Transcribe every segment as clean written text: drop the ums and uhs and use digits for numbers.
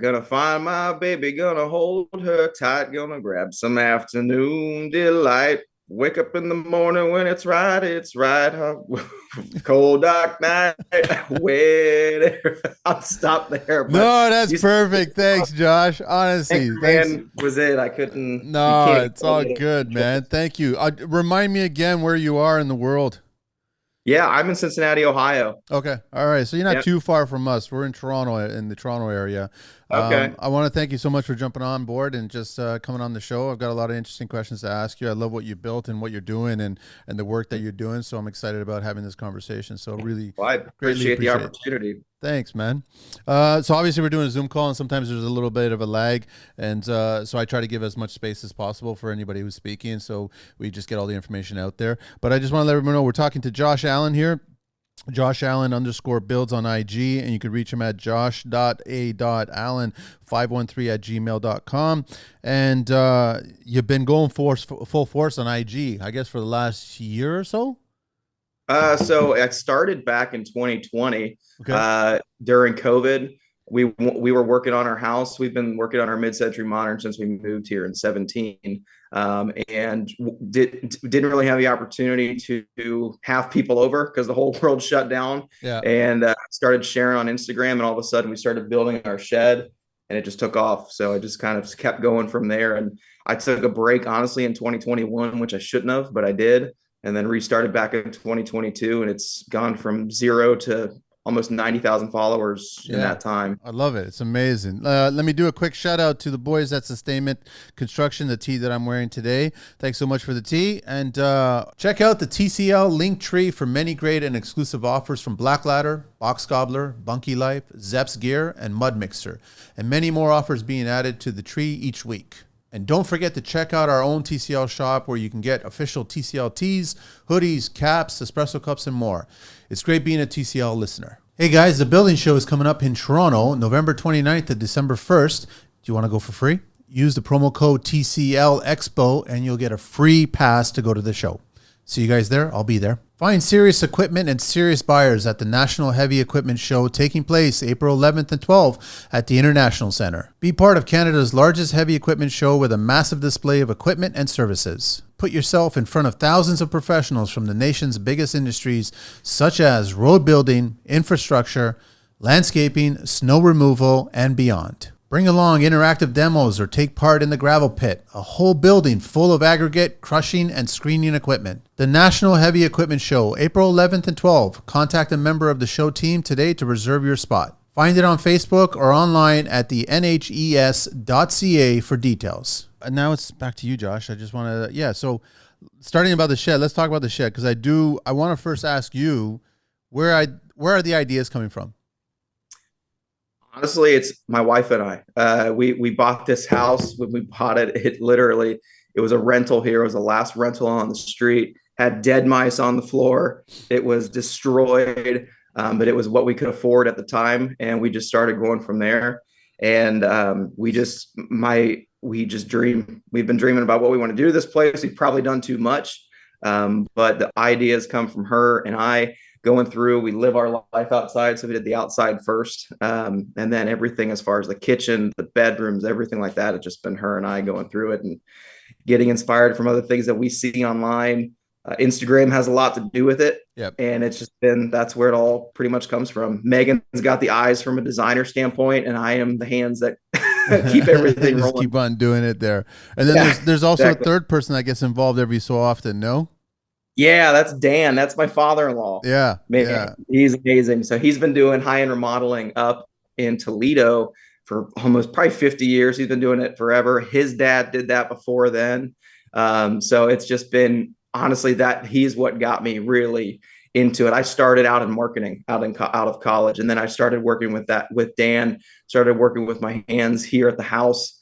Gonna find my baby, gonna hold her tight, gonna grab some afternoon delight. Wake up in the morning when it's right, it's right. Huh? Cold dark night, wait. I'll stop there, but No, that's you said perfect. Thanks, Josh. Honestly, thanks. Anchorman was it. I couldn't, you No, can't it's get all it. good, man. Thank you. Remind me again where you are in the world. Yeah, I'm in Cincinnati, Ohio. Okay. All right. So you're not Yeah. too far from us. We're in Toronto, in the Toronto area. Okay. I want to thank you so much for jumping on board and just coming on the show. I've got a lot of interesting questions to ask you. I love what you built and what you're doing and the work that you're doing. So I'm excited about having this conversation. So really Well, I greatly appreciate the appreciate it. opportunity. Thanks, man. So obviously we're doing a Zoom call, and sometimes there's a little bit of a lag, and so I try to give as much space as possible for anybody who's speaking, so we just get all the information out there. But I just want to let everyone know we're talking to Josh Allen here. Josh Allen underscore builds on IG, and you can reach him at josh.a.allen513 at gmail.com. And you've been going full force on IG, I guess, for the last year or so. So I started back in 2020 Okay. during COVID. We were working on our house. We've been working on our mid-century modern since we moved here in 17, and didn't really have the opportunity to have people over because the whole world shut down. Yeah. And started sharing on Instagram, and all of a sudden we started building our shed, and it just took off. So I just kind of kept going from there. And I took a break honestly in 2021, which I shouldn't have, but I did, and then restarted back in 2022, and it's gone from zero to almost 90,000 followers in Yeah. that time. I love it. It's amazing. Let me do a quick shout out to the boys at Sustainment Construction, the tee that I'm wearing today. Thanks so much for the tee. And check out the TCL link tree for many great and exclusive offers from Black Ladder, Box Gobbler, Bunky Life, Zeps Gear, and Mud Mixer. And many more offers being added to the tree each week. And don't forget to check out our own TCL shop where you can get official TCL tees, hoodies, caps, espresso cups, and more. It's great being a TCL listener. Hey guys, the building show is coming up in Toronto, November 29th to December 1st. Do you want to go for free? Use the promo code TCL Expo and you'll get a free pass to go to the show. See you guys there. I'll be there. Find serious equipment and serious buyers at the National Heavy Equipment Show taking place April 11th and 12th at the International Centre. Be part of Canada's largest heavy equipment show with a massive display of equipment and services. Put yourself in front of thousands of professionals from the nation's biggest industries such as road building, infrastructure, landscaping, snow removal, and beyond. Bring along interactive demos or take part in the gravel pit, a whole building full of aggregate, crushing, and screening equipment. The National Heavy Equipment Show, April 11th and 12th. Contact a member of the show team today to reserve your spot. Find it on Facebook or online at the nhes.ca for details. And now it's back to you, Josh. I just want to, so starting about the shed, let's talk about the shed because I want to first ask you where are the ideas coming from? Honestly, it's my wife and I. We bought this house when we bought it. It was a rental here. It was the last rental on the street. Had dead mice on the floor. It was destroyed, but it was what we could afford at the time, and we just started going from there. And we just dream. We've been dreaming about what we want to do to this place. We've probably done too much, but the ideas come from her and I going through. We live our life outside, so we did the outside first, and then everything as far as the kitchen, the bedrooms, everything like that. It's just been her and I going through it and getting inspired from other things that we see online. Instagram has a lot to do with it. Yep. And it's just been, that's where it all pretty much comes from. Megan's got the eyes from a designer standpoint, and I am the hands that keep everything Just rolling. keep on doing it there. And then there's also exactly. A third person that gets involved every so often, no? Yeah, that's Dan. That's my father-in-law. Yeah. Man, yeah. He's amazing. So he's been doing high-end remodeling up in Toledo for almost probably 50 years. He's been doing it forever. His dad did that before then. So it's just been honestly that he's what got me really into it. I started out in marketing out of college, and then I started working with Dan, started working with my hands here at the house,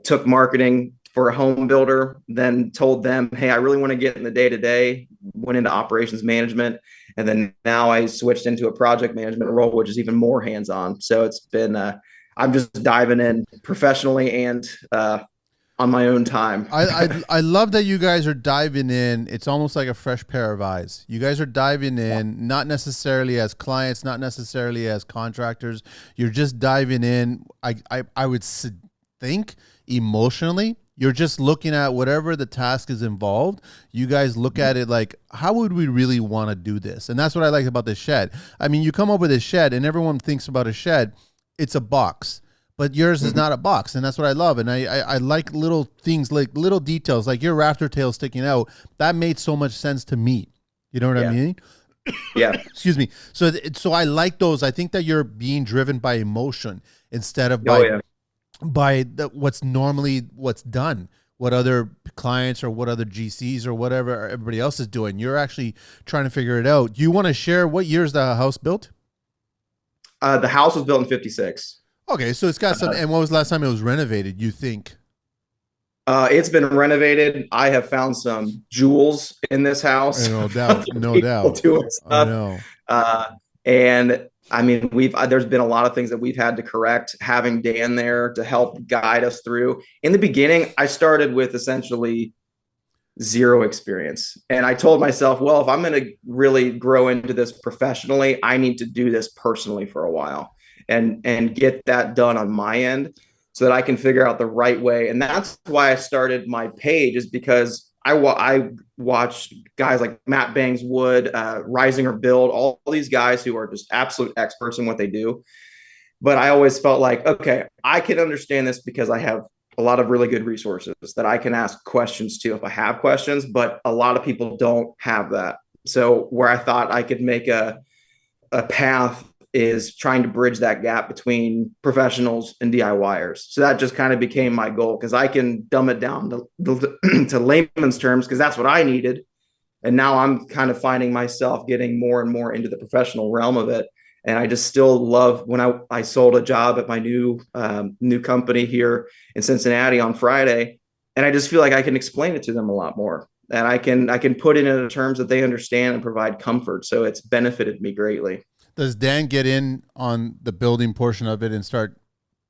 took marketing for a home builder, then told them, hey, I really want to get in the day-to-day, went into operations management. And then now I switched into a project management role, which is even more hands-on. So it's been, I'm just diving in professionally and on my own time. I love that you guys are diving in. It's almost like a fresh pair of eyes. You guys are diving in, not necessarily as clients, not necessarily as contractors. You're just diving in. I would think emotionally. You're just looking at whatever the task is involved. You guys look at it like, how would we really want to do this? And that's what I like about this shed. I mean, you come up with a shed, and everyone thinks about a shed. It's a box, but yours is not a box, and that's what I love. And I like little things, like little details, like your rafter tail sticking out. That made so much sense to me. You know what I Yeah. mean? Yeah. Excuse me. So I like those. I think that you're being driven by emotion instead of Oh yeah. what's normally what's done, what other clients or what other GCs or whatever everybody else is doing. You're actually trying to figure it out. Do you want to share what year's the house built? The house was built in 56. Okay, so it's got some. And when was the last time it was renovated, you think? It's been renovated. I have found some jewels in this house. No doubt, no People doubt. doing I stuff. know. Uh, and I mean, there's been a lot of things that we've had to correct. Having Dan there to help guide us through. In the beginning, I started with essentially zero experience, and I told myself, well, if I'm going to really grow into this professionally, I need to do this personally for a while and get that done on my end so that I can figure out the right way. And that's why I started my page, is because I watch guys like Matt Bangswood, Rising or Build, all these guys who are just absolute experts in what they do. But I always felt like, okay, I can understand this because I have a lot of really good resources that I can ask questions to if I have questions, but a lot of people don't have that. So where I thought I could make a path is trying to bridge that gap between professionals and DIYers. So that just kind of became my goal, because I can dumb it down to layman's terms, because that's what I needed. And now I'm kind of finding myself getting more and more into the professional realm of it. And I just still love when I sold a job at my new company here in Cincinnati on Friday, and I just feel like I can explain it to them a lot more, and I can put it in terms that they understand and provide comfort. So it's benefited me greatly. Does Dan get in on the building portion of it and start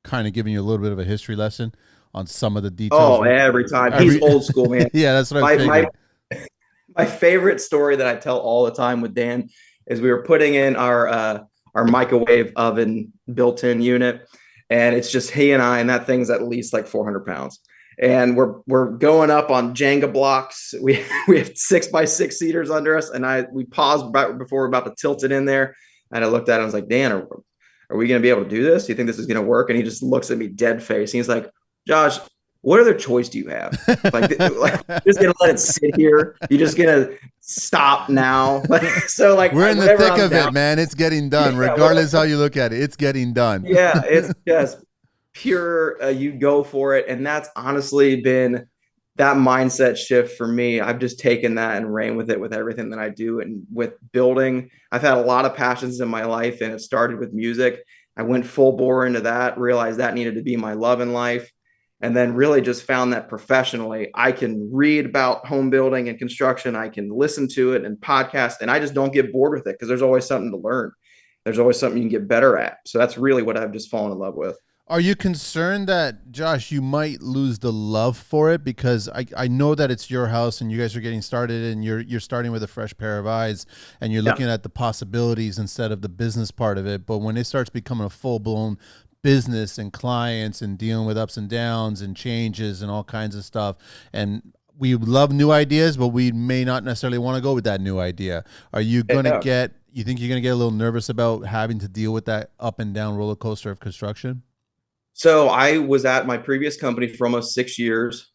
kind of giving you a little bit of a history lesson on some of the details? Oh, every time. He's Every old school, man. yeah, that's what I My figured. my favorite story that I tell all the time with Dan is we were putting in our microwave oven built-in unit, and it's just he and I, and that thing's at least like 400 pounds. And we're going up on Jenga blocks. We have 6x6 seaters under us, and we paused right before we're about to tilt it in there. And I looked at him, I was like, Dan, are we going to be able to do this? Do you think this is going to work? And he just looks at me dead face. He's like, Josh, what other choice do you have? Like just gonna let it sit here? You're just gonna stop now? So like We're in the whenever thick I'm of down, it, man. It's getting done, yeah, regardless how you look at it. It's getting done. yeah, it's just pure. You go for it, and that's honestly been that mindset shift for me. I've just taken that and ran with it with everything that I do, and with building. I've had a lot of passions in my life, and it started with music. I went full bore into that, realized that needed to be my love in life, and then really just found that professionally I can read about home building and construction. I can listen to it and podcast, and I just don't get bored with it because there's always something to learn. There's always something you can get better at. So that's really what I've just fallen in love with. Are you concerned that, Josh, you might lose the love for it? Because I know that it's your house and you guys are getting started, and you're starting with a fresh pair of eyes, and you're Yeah. looking at the possibilities instead of the business part of it. But when it starts becoming a full blown business and clients and dealing with ups and downs and changes and all kinds of stuff, and we love new ideas, but we may not necessarily want to go with that new idea. Are you going to Yeah. you think you're going to get a little nervous about having to deal with that up and down roller coaster of construction? So I was at my previous company for almost 6 years,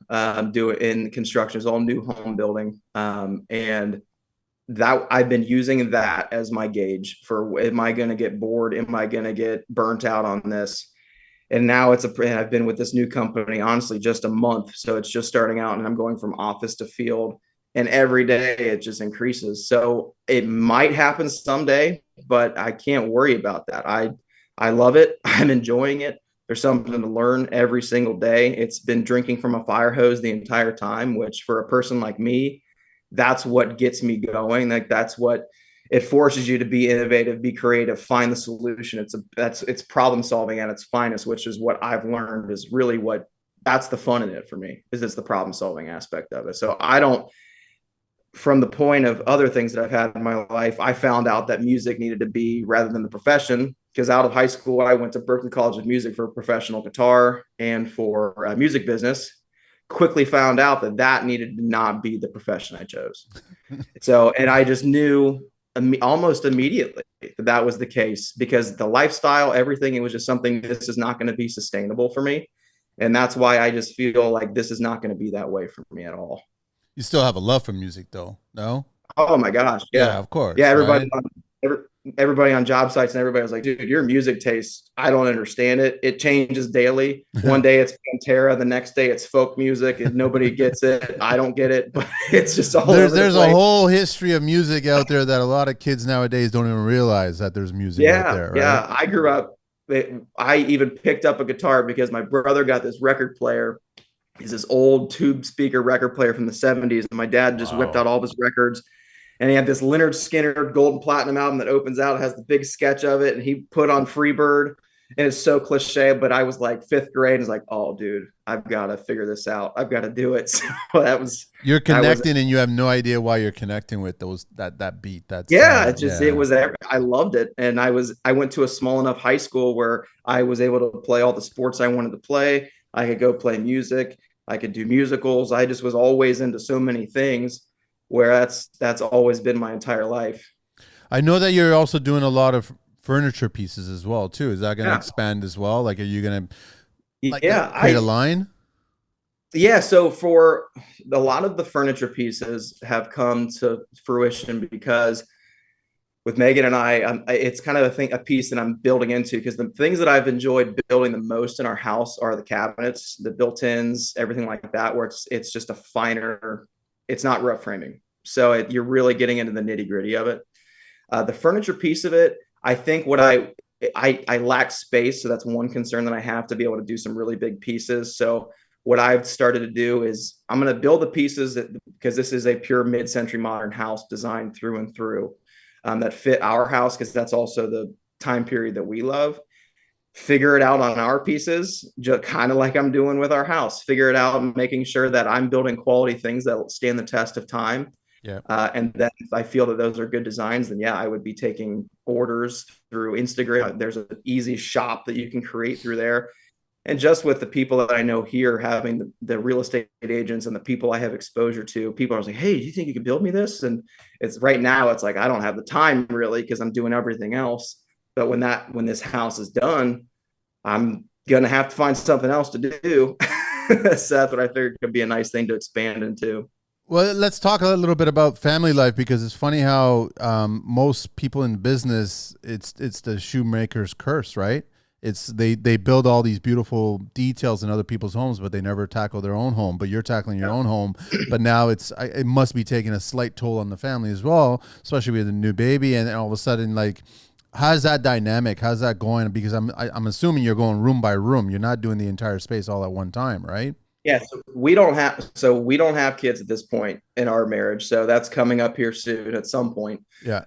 doing in construction, it's all new home building, and that I've been using that as my gauge for, am I going to get bored? Am I going to get burnt out on this? And now and I've been with this new company honestly just a month, so it's just starting out, and I'm going from office to field, and every day it just increases. So it might happen someday, but I can't worry about that. I love it. I'm enjoying it. There's something to learn every single day. It's been drinking from a fire hose the entire time, which for a person like me, that's what gets me going. Like that's what it forces you to be innovative, be creative, find the solution. It's problem solving at its finest, which is what I've learned is really what that's the fun in it for me, is it's the problem solving aspect of it. So I don't, from the point of other things that I've had in my life, I found out that music needed to be rather than the profession. Because out of high school, I went to Berklee College of Music for professional guitar and for music business. Quickly found out that that needed to not be the profession I chose. So, and I just knew almost immediately that that was the case, because the lifestyle, everything, it was just something, this is not going to be sustainable for me. And that's why I just feel like this is not going to be that way for me at all. You still have a love for music, though, no? Oh my gosh, Yeah, yeah, of yeah. course, right? Every, everybody on job sites and everybody was like, "Dude, your music taste, I don't understand it. It changes daily. One day it's Pantera, the next day it's folk music, and nobody gets it. I don't get it, but it's just all over the There's a place." whole history of music out there that a lot of kids nowadays don't even realize that there's music out Yeah, there, right? yeah. I grew up. I even picked up a guitar because my brother got this record player. He's this old tube speaker record player from the 70s. And my dad just whipped Wow. out all of his records. And he had this Leonard Skinner Golden Platinum album that opens out, has the big sketch of it. And he put on Freebird. And it's so cliche, but I was like fifth grade and was like, oh, dude, I've got to figure this out. I've got to do it. So You're I was, connecting and you have no idea why you're connecting with that beat, that yeah, sound. it Yeah. was, I loved it. And I went to a small enough high school where I was able to play all the sports I wanted to play. I could go play music. I could do musicals. I just was always into so many things, where that's always been my entire life. I know that you're also doing a lot of furniture pieces as well, too. Is that going to Yeah. expand as well? Like, are you going to Yeah. create a line? Yeah. So for a lot of the furniture pieces have come to fruition because with Megan and it's kind of a piece that I'm building into, because the things that I've enjoyed building the most in our house are the cabinets, the built-ins, everything like that, where it's just a finer, it's not rough framing. So you're really getting into the nitty gritty of it. The furniture piece of it, I think I lack space. So that's one concern that I have, to be able to do some really big pieces. So what I've started to do is I'm going to build the pieces because this is a pure mid-century modern house designed through and through, that fit our house, because that's also the time period that we love. Figure it out on our pieces, just kind of like I'm doing with our house. Figure it out and making sure that I'm building quality things that will stand the test of time. Yeah. And then if I feel that those are good designs, then yeah, I would be taking orders through Instagram. There's an easy shop that you can create through there. And just with the people that I know here, having the real estate agents and the people I have exposure to, people are like, hey, do you think you could build me this? And it's right now, it's like, I don't have the time really, because I'm doing everything else. But when this house is done, I'm going to have to find something else to do. So that's what I figured could be a nice thing to expand into. Well, let's talk a little bit about family life, because it's funny how most people in business, it's the shoemaker's curse, right? It's they build all these beautiful details in other people's homes, but they never tackle their own home. But you're tackling your own home, but now it must be taking a slight toll on the family as well, especially with a new baby. And all of a sudden, like, how's that dynamic? How's that going? Because I'm assuming you're going room by room. You're not doing the entire space all at one time, right? Yeah, we don't have kids at this point in our marriage, so that's coming up here soon at some point. Yeah.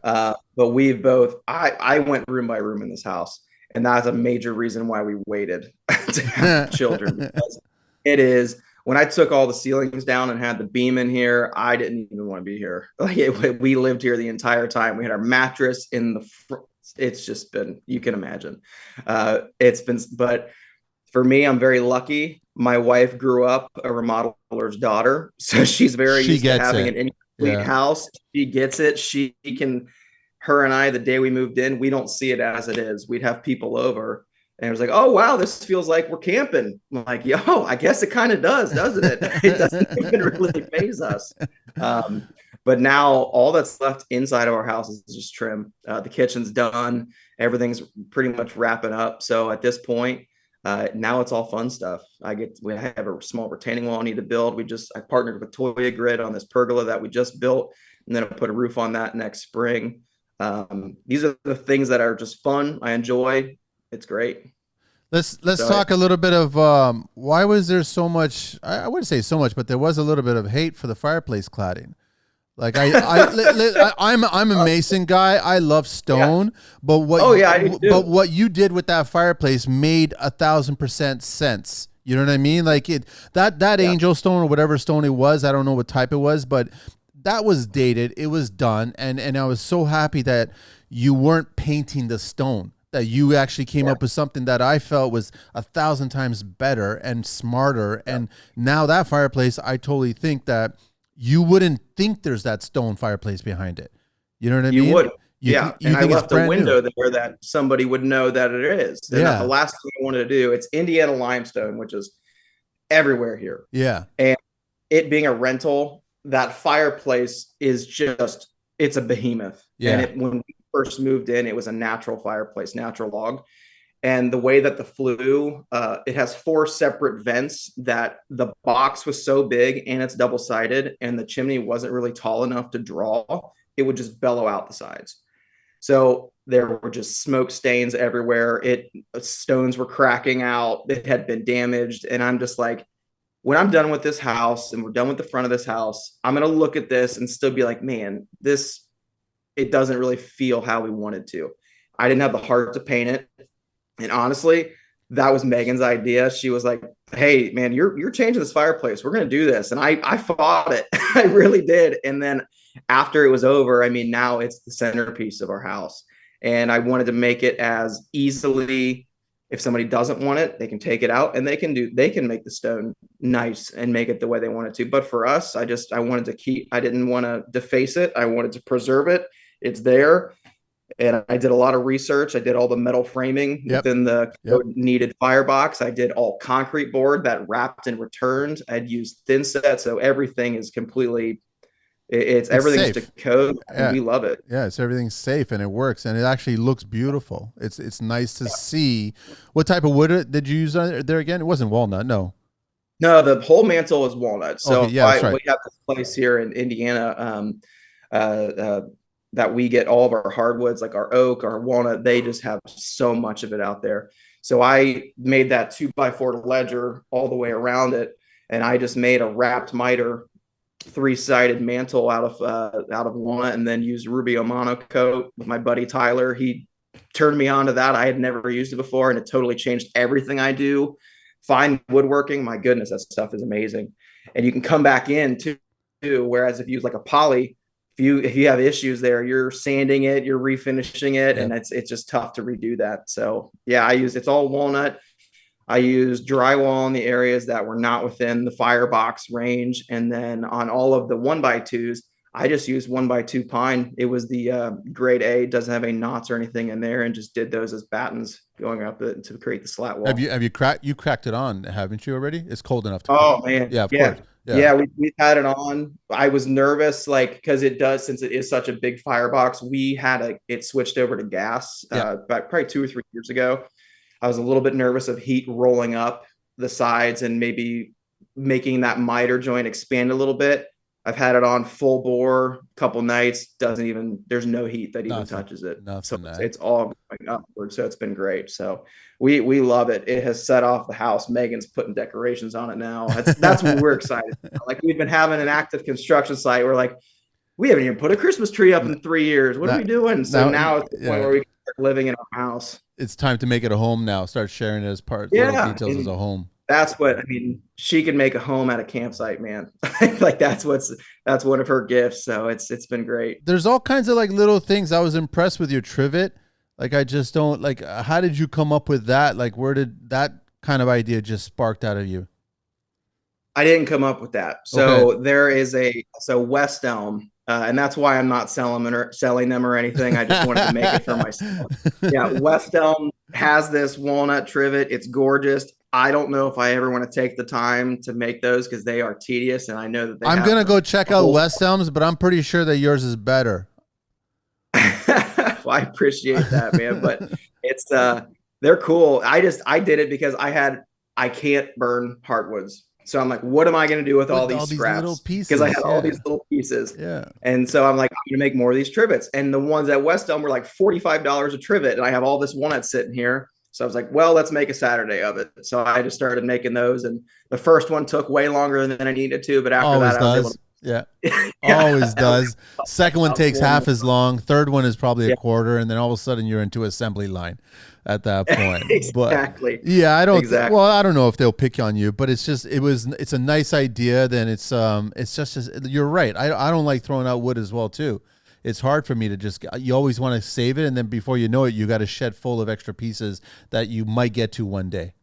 But we've both I went room by room in this house, and that's a major reason why we waited to have children. Because it is, when I took all the ceilings down and had the beam in here, I didn't even want to be here. We lived here the entire time. We had our mattress in the front. It's just been, you can imagine. But for me, I'm very lucky. My wife grew up a remodeler's daughter, so she's very She used to gets having it. an incomplete house. She gets it. She can. Her and I, the day we moved in, we don't see it as it is. We'd have people over, and it was like, "Oh wow, this feels like we're camping." I'm like, "Yo, I guess it kind of does, doesn't it?" It doesn't even really faze us. But now all that's left inside of our house is just trim. The kitchen's done. Everything's pretty much wrapping up. So at this point, now it's all fun stuff. We have a small retaining wall I need to build. I partnered with Toya Grid on this pergola that we just built, and then I'll put a roof on that next spring. These are the things that are just fun. I enjoy. It's great. Let's talk a little bit of why was there so much? I wouldn't say so much, but there was a little bit of hate for the fireplace cladding. Like I'm a Mason guy. I love stone, but I do too. what you did with that fireplace made 1,000% sense. You know what I mean? Like that Yeah. angel stone or whatever stone it was, I don't know what type it was, but that was dated. It was done. And I was so happy that you weren't painting the stone, that you actually came Yeah. up with something that I felt was 1,000 times better and smarter. Yeah. And now that fireplace, I totally think that you wouldn't think there's that stone fireplace behind it. You know what I You mean? would. Yeah. You And I think it's left a brand new. window there that somebody would know that it is. And the Yeah. last thing I wanted to do, it's Indiana limestone, which is everywhere here. Yeah. And it being a rental, that fireplace is just, it's a behemoth. And Yeah. when we first moved in, it was a natural fireplace, natural log. And the way that the flue, it has four separate vents, that the box was so big and it's double sided, and the chimney wasn't really tall enough to draw. It would just bellow out the sides. So there were just smoke stains everywhere. Stones were cracking out. It had been damaged. And I'm just like, when I'm done with this house and we're done with the front of this house, I'm going to look at this and still be like, man, it doesn't really feel how we wanted to. I didn't have the heart to paint it. And honestly, that was Megan's idea. She was like, "Hey, man, you're changing this fireplace. We're gonna do this." And I fought it. I really did. And then after it was over, I mean, now it's the centerpiece of our house. And I wanted to make it as easily, if somebody doesn't want it, they can take it out and they can make the stone nice and make it the way they want it to. But for us, I wanted to I didn't want to deface it. I wanted to preserve it. It's there. And I did a lot of research. I did all the metal framing Yep. within the Yep. needed firebox. I did all concrete board that wrapped and returned. I'd used thin set, so everything is completely. It's It's everything's to safe. code, and Yeah. we love it. Yeah, it's everything's safe and it works and it actually looks beautiful. It's nice to see. What type of wood did you use on there again? It wasn't walnut, no. No, the whole mantle is walnut. Okay, So yeah, that's right. we have this place here in Indiana, uh, uh, that we get all of our hardwoods, like our oak, our walnut. They just have so much of it out there. So I made that 2x4 ledger all the way around it, and I just made a wrapped miter, three-sided mantle out of walnut, and then used Rubio monocoat with my buddy Tyler. He turned me on to that. I had never used it before, and it totally changed everything I do. Fine woodworking, my goodness, that stuff is amazing. And you can come back in too. Whereas if you use like a poly, if you have issues there, you're sanding it, you're refinishing it, Yep. and it's just tough to redo that. So yeah, it's all walnut. I use drywall in the areas that were not within the firebox range, and then on all of the 1x2s, I just used 1x2 pine. It was the grade A, doesn't have any knots or anything in there, and just did those as battens going up it to create the slat wall. Have you cracked it on, haven't you already? It's cold enough to crack. Oh man, Yeah, of yeah, course. Yeah. yeah. We've had it on. I was nervous, like because it does, since it is such a big firebox. It switched over to gas Yeah. about probably 2 or 3 years ago. I was a little bit nervous of heat rolling up the sides and maybe making that miter joint expand a little bit. I've had it on full bore a couple nights. There's no heat that even Nothing. touches it. So Nothing. it's all going upward. So it's been great. So we love it. It has set off the house. Megan's putting decorations on it now. That's what we're excited about. Like we've been having an active construction site. We're like, we haven't even put a Christmas tree up in 3 years. What are we doing? So now it's the point where we can start living in our house. It's time to make it a home now. Start sharing it as parts, Yeah, little details as a home. That's what I mean. She can make a home at a campsite, man. Like that's one of her gifts. So it's been great. There's all kinds of like little things. I was impressed with your trivet. Like I just don't like. How did you come up with that? Like where did that kind of idea just sparked out of you? I didn't come up with that. So Okay. there is West Elm, and that's why I'm not selling them or anything. I just wanted to make it for myself. Yeah, West Elm has this walnut trivet. It's gorgeous. I don't know if I ever want to take the time to make those because they are tedious, and I know that I'm gonna go check out West Elm's, but I'm pretty sure that yours is better. Well, I appreciate that, man. But it's they're cool. I did it because I can't burn hardwoods. So I'm like, what am I going to do with all these little scraps? pieces? Because I had all these little pieces. Yeah. And so I'm like, I'm going to make more of these trivets. And the ones at West Elm were like $45 a trivet. And I have all this walnut sitting here. So I was like, well, let's make a Saturday of it. So I just started making those. And the first one took way longer than I needed to. But after Always that, I was able does. to Yeah. Yeah, Always does. Second one takes one more. half as long. Third one is probably a Yeah, quarter, and then all of a sudden you're into assembly line at that point. But exactly, yeah, I don't. Well, exactly. I don't know if they'll pick on you, but it's just it's a nice idea. Then it's just you're right. I don't like throwing out wood as well too. It's hard for me to just. You always want to save it, and then before you know it, you got a shed full of extra pieces that you might get to one day.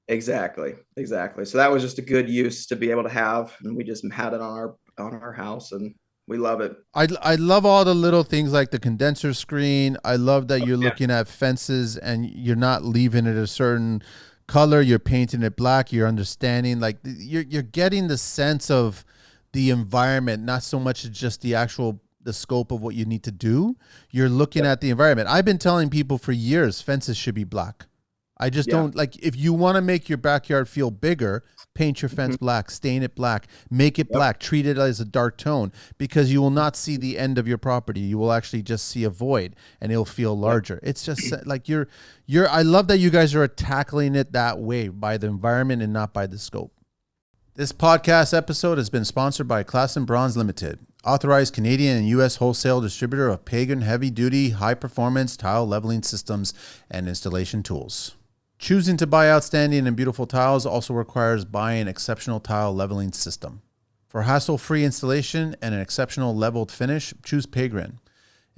Exactly, exactly. So that was just a good use to be able to have, and we just had it on our house, and we love it. I love all the little things like the condenser screen. I love that you're Yeah, looking at fences and you're not leaving it a certain color. You're painting it black. You're understanding like you're getting the sense of the environment, not so much as just the actual the scope of what you need to do. You're looking yep, at the environment. I've been telling people for years fences should be black. I just yeah. don't like if you want to make your backyard feel bigger, paint your fence Mhm. black, stain it black, make it Yep. black, treat it as a dark tone because you will not see the end of your property. You will actually just see a void and it'll feel Yep. larger. It's just like you're I love that you guys are tackling it that way by the environment and not by the scope. This podcast episode has been sponsored by Class and Bronze Limited, authorized Canadian and U.S. wholesale distributor of Pagan heavy-duty, high-performance tile leveling systems and installation tools. Choosing to buy outstanding and beautiful tiles also requires buying an exceptional tile leveling system. For hassle-free installation and an exceptional leveled finish, choose Pagrin.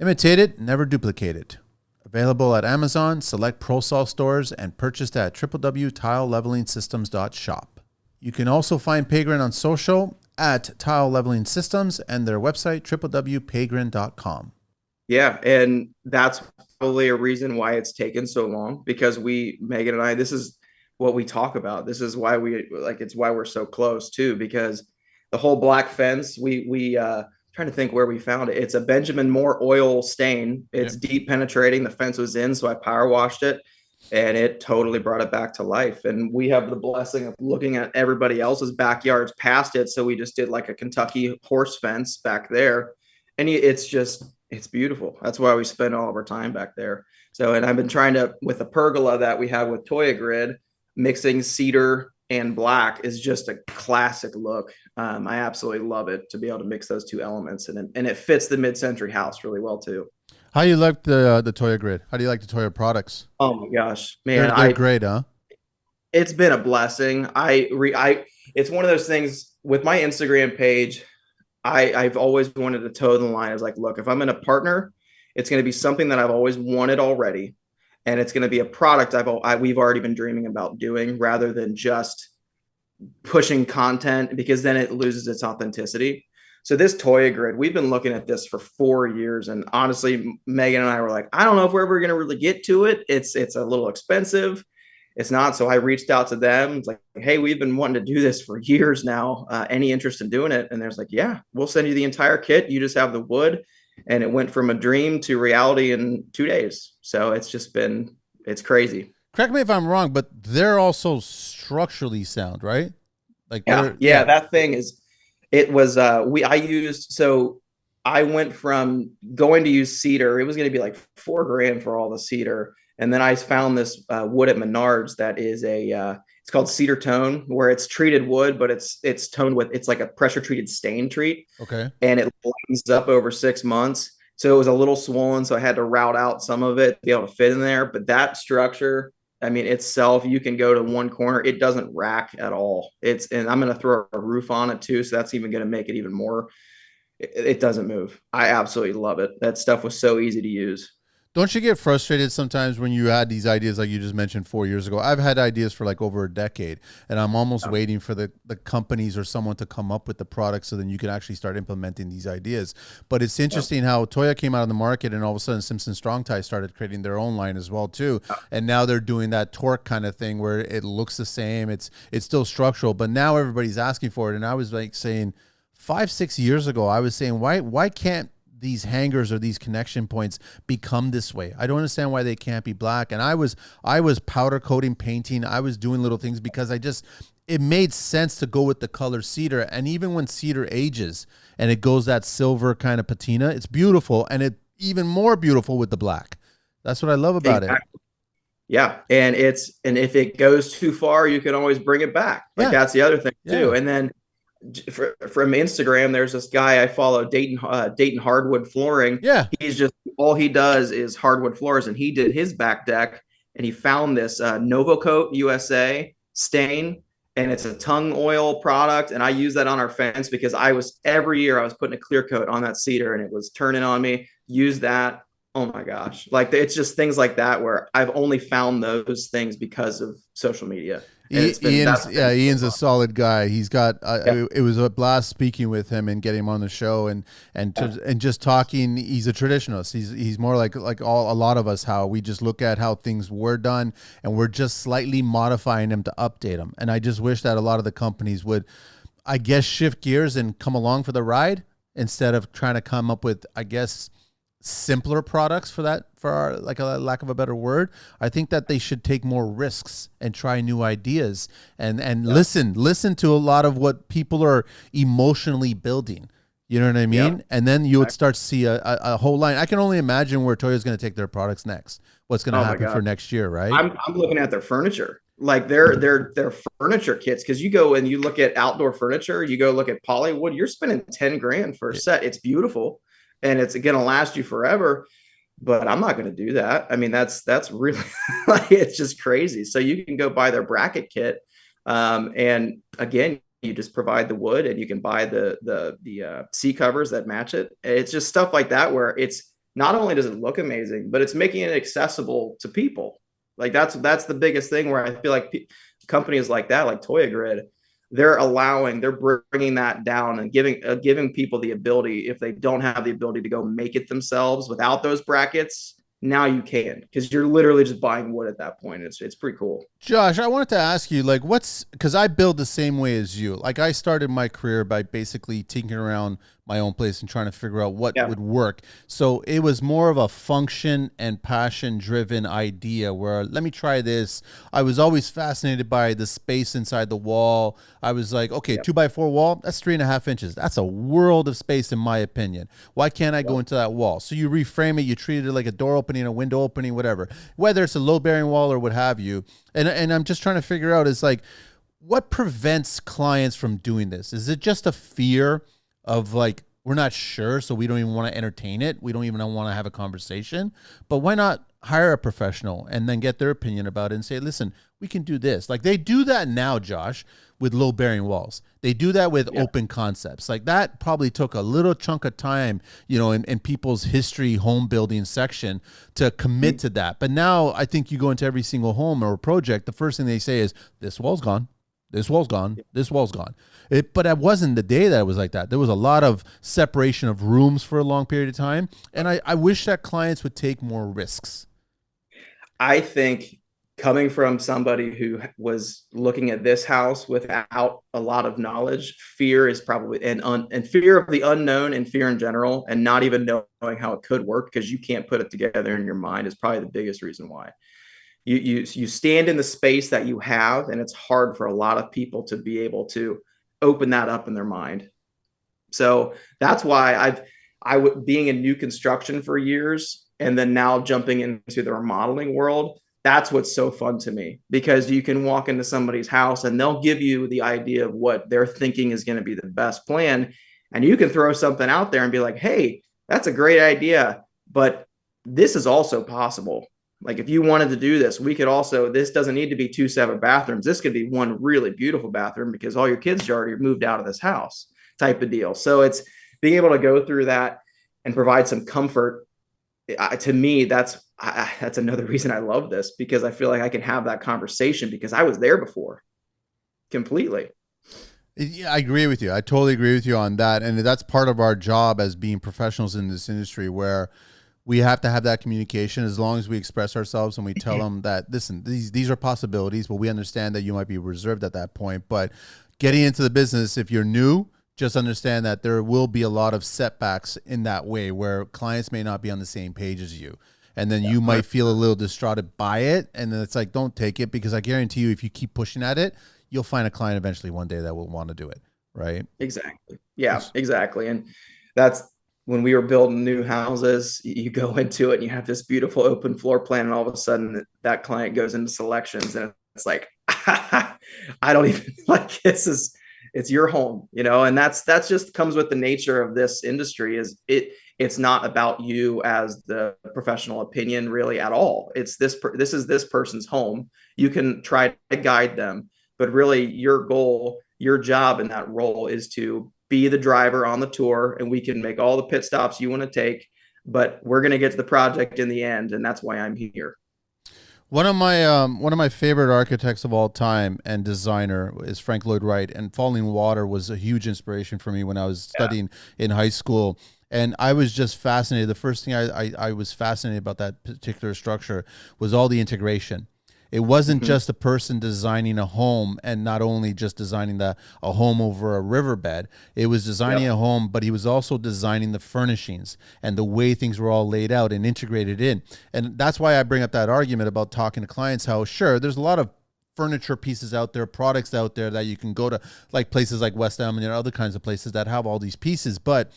Imitate it, never duplicate it. Available at Amazon, select ProSol stores, and purchased at www.tilelevelingsystems.shop. You can also find Pagrin on social at Tile Leveling Systems and their website, www.pagrin.com. Yeah, and that's probably a reason why it's taken so long because Megan and I, this is what we talk about. This is why we like it's why we're so close too, because the whole black fence, we trying to think where we found it. It's a Benjamin Moore oil stain. Yep. It's deep penetrating. The fence was in, so I power washed it and it totally brought it back to life. And we have the blessing of looking at everybody else's backyards past it. So we just did like a Kentucky horse fence back there. And it's just it's beautiful. That's why we spend all of our time back there. So, and I've been trying to, with the pergola that we have with Toya Grid, mixing cedar and black is just a classic look. I absolutely love it to be able to mix those two elements, and it fits the mid-century house really well too. How do you like the Toya grid? How do you like the Toya products? Oh my gosh, They're man! they're I great, huh? It's been a blessing. It's one of those things with my Instagram page. I've always wanted to toe the line. I was like, look, if I'm in a partner, it's going to be something that I've always wanted already, and it's going to be a product we've already been dreaming about doing, rather than just pushing content because then it loses its authenticity. So this Toya grid, we've been looking at this for 4 years, and honestly, Megan and I were like, I don't know if we're ever going to really get to it. It's a little expensive. It's not. So I reached out to them. It's like, hey, we've been wanting to do this for years now. Any interest in doing it? And there's like, yeah, we'll send you the entire kit. You just have the wood. And it went from a dream to reality in 2 days. So it's crazy. Correct me if I'm wrong, but they're also structurally sound, right? Like Yeah. they're Yeah. yeah. That thing is, it was, I used, so I went from going to use cedar. It was going to be like $4,000 for all the cedar. And then I found this wood at Menards that is it's called cedar tone, where it's treated wood, but it's toned with it's like a pressure treated stain treat, Okay. and it lightens up over 6 months. So it was a little swollen, so I had to route out some of it to be able to fit in there. But that structure, I mean, itself, you can go to one corner, it doesn't rack at all. And I'm going to throw a roof on it too, so that's even going to make it even more. It doesn't move. I absolutely love it. That stuff was so easy to use. Don't you get frustrated sometimes when you had these ideas like you just mentioned 4 years ago? I've had ideas for like over a decade, and I'm almost waiting for the companies or someone to come up with the product so then you can actually start implementing these ideas. But it's interesting how Toya came out on the market, and all of a sudden Simpson Strong Tie started creating their own line as well too. And now they're doing that torque kind of thing where it looks the same. It's still structural, but now everybody's asking for it. And I was like saying 5, 6 years ago, I was saying why can't these hangers or these connection points become this way? I don't understand why they can't be black. And I was powder coating, painting. I was doing little things because it made sense to go with the color cedar. And even when cedar ages and it goes that silver kind of patina, it's beautiful, and it even more beautiful with the black. That's what I love about it. Exactly. Yeah. And if it goes too far, you can always bring it back. Like Yeah, that's the other thing yeah. too. And then from Instagram, there's this guy I follow, Dayton Hardwood Flooring. Yeah. He's just all he does is hardwood floors, and he did his back deck, and he found this Novocoat USA stain, and it's a tung oil product, and I use that on our fence because every year I was putting a clear coat on that cedar, and it was turning on me. Use that. Oh my gosh, like it's just things like that where I've only found those things because of social media, and Ian's that's been so Ian's a fun. solid guy. He's got Yeah. it was a blast speaking with him and getting him on the show and just talking. He's a traditionalist. He's more like a lot of us, how we just look at how things were done and we're just slightly modifying them to update them. And I just wish that a lot of the companies would, I guess, shift gears and come along for the ride instead of trying to come up with, I guess, simpler products for our, like, a lack of a better word. I think that they should take more risks and try new ideas and Yeah. listen to a lot of what people are emotionally building. You know what I Yeah. mean? And then you would start to see a whole line. I can only imagine where Toyo's going to take their products next. What's going to Oh my happen for God. next year, right? I'm looking at their furniture, like their furniture kits. Because you go and you look at outdoor furniture, you go look at Polywood, you're spending 10 grand for a set. It's beautiful and it's gonna last you forever. But I'm not gonna do that. I mean, that's really like it's just crazy. So you can go buy their bracket kit. And again, you just provide the wood and you can buy the seat covers that match it. It's just stuff like that where it's not only does it look amazing, but it's making it accessible to people. Like that's the biggest thing where I feel like companies like that, like Toya Grid, they're bringing that down and giving people the ability, if they don't have the ability to go make it themselves without those brackets, now you can, because you're literally just buying wood at that point. It's pretty cool. Josh, I wanted to ask you, like, because I build the same way as you. Like, I started my career by basically tinkering around my own place and trying to figure out what Yeah. would work. So it was more of a function and passion driven idea where, let me try this. I was always fascinated by the space inside the wall. I was like, okay, Yeah. 2x4 wall, that's 3.5 inches. That's a world of space, in my opinion. Why can't I go into that wall? So you reframe it, you treat it like a door opening, a window opening, whatever, whether it's a load bearing wall or what have you. And I'm just trying to figure out, is like, what prevents clients from doing this? Is it just a fear of, like, we're not sure, so we don't even want to entertain it. We don't even want to have a conversation. But why not hire a professional and then get their opinion about it and say, listen, we can do this. Like, they do that now, Josh, with load bearing walls. They do that with open concepts. Like, that probably took a little chunk of time, in people's history home building section to commit to that. But now I think you go into every single home or project, the first thing they say is, this wall's gone. This wall's gone. This wall's gone. But it wasn't the day that it was like that. There was a lot of separation of rooms for a long period of time. And I wish that clients would take more risks. I think, coming from somebody who was looking at this house without a lot of knowledge, fear is probably and fear of the unknown and fear in general, and not even knowing how it could work because you can't put it together in your mind, is probably the biggest reason why. You stand in the space that you have, and it's hard for a lot of people to be able to open that up in their mind. So that's why being in new construction for years and then now jumping into the remodeling world, that's what's so fun to me, because you can walk into somebody's house and they'll give you the idea of what they're thinking is going to be the best plan, and you can throw something out there and be like, hey, that's a great idea, but this is also possible. Like, if you wanted to do this, we could also, this doesn't need to be 2 separate bathrooms. This could be one really beautiful bathroom because all your kids are already moved out of this house, type of deal. So it's being able to go through that and provide some comfort. To me, that's another reason I love this, because I feel like I can have that conversation because I was there before completely. Yeah, I agree with you. I totally agree with you on that. And that's part of our job as being professionals in this industry, where we have to have that communication. As long as we express ourselves and we tell them that, listen, these are possibilities, but we understand that you might be reserved at that point. But getting into the business, if you're new, just understand that there will be a lot of setbacks in that way, where clients may not be on the same page as you. And then you might feel a little distraught by it. And then it's like, don't take it, because I guarantee you, if you keep pushing at it, you'll find a client eventually one day that will want to do it. Right. Exactly. Yeah, exactly. And that's when we were building new houses, you go into it and you have this beautiful open floor plan, and all of a sudden that client goes into selections, and it's like, I don't even like, it's your home, and that's just comes with the nature of this industry. It's not about you as the professional opinion really at all. This is this person's home. You can try to guide them, but really your goal, your job in that role is to be the driver on the tour, and we can make all the pit stops you want to take, but we're going to get to the project in the end, and that's why I'm here. One of my favorite architects of all time and designer is Frank Lloyd Wright, and Falling Water was a huge inspiration for me when I was Yeah. studying in high school. And I was just fascinated. The first thing I was fascinated about that particular structure was all the integration. It wasn't Mm-hmm. just a person designing a home and not only just designing a home over a riverbed. It was designing Yep. a home, but he was also designing the furnishings and the way things were all laid out and integrated in. And that's why I bring up that argument about talking to clients, how sure, there's a lot of furniture pieces out there, products out there that you can go to, like places like West Elm and other kinds of places that have all these pieces. But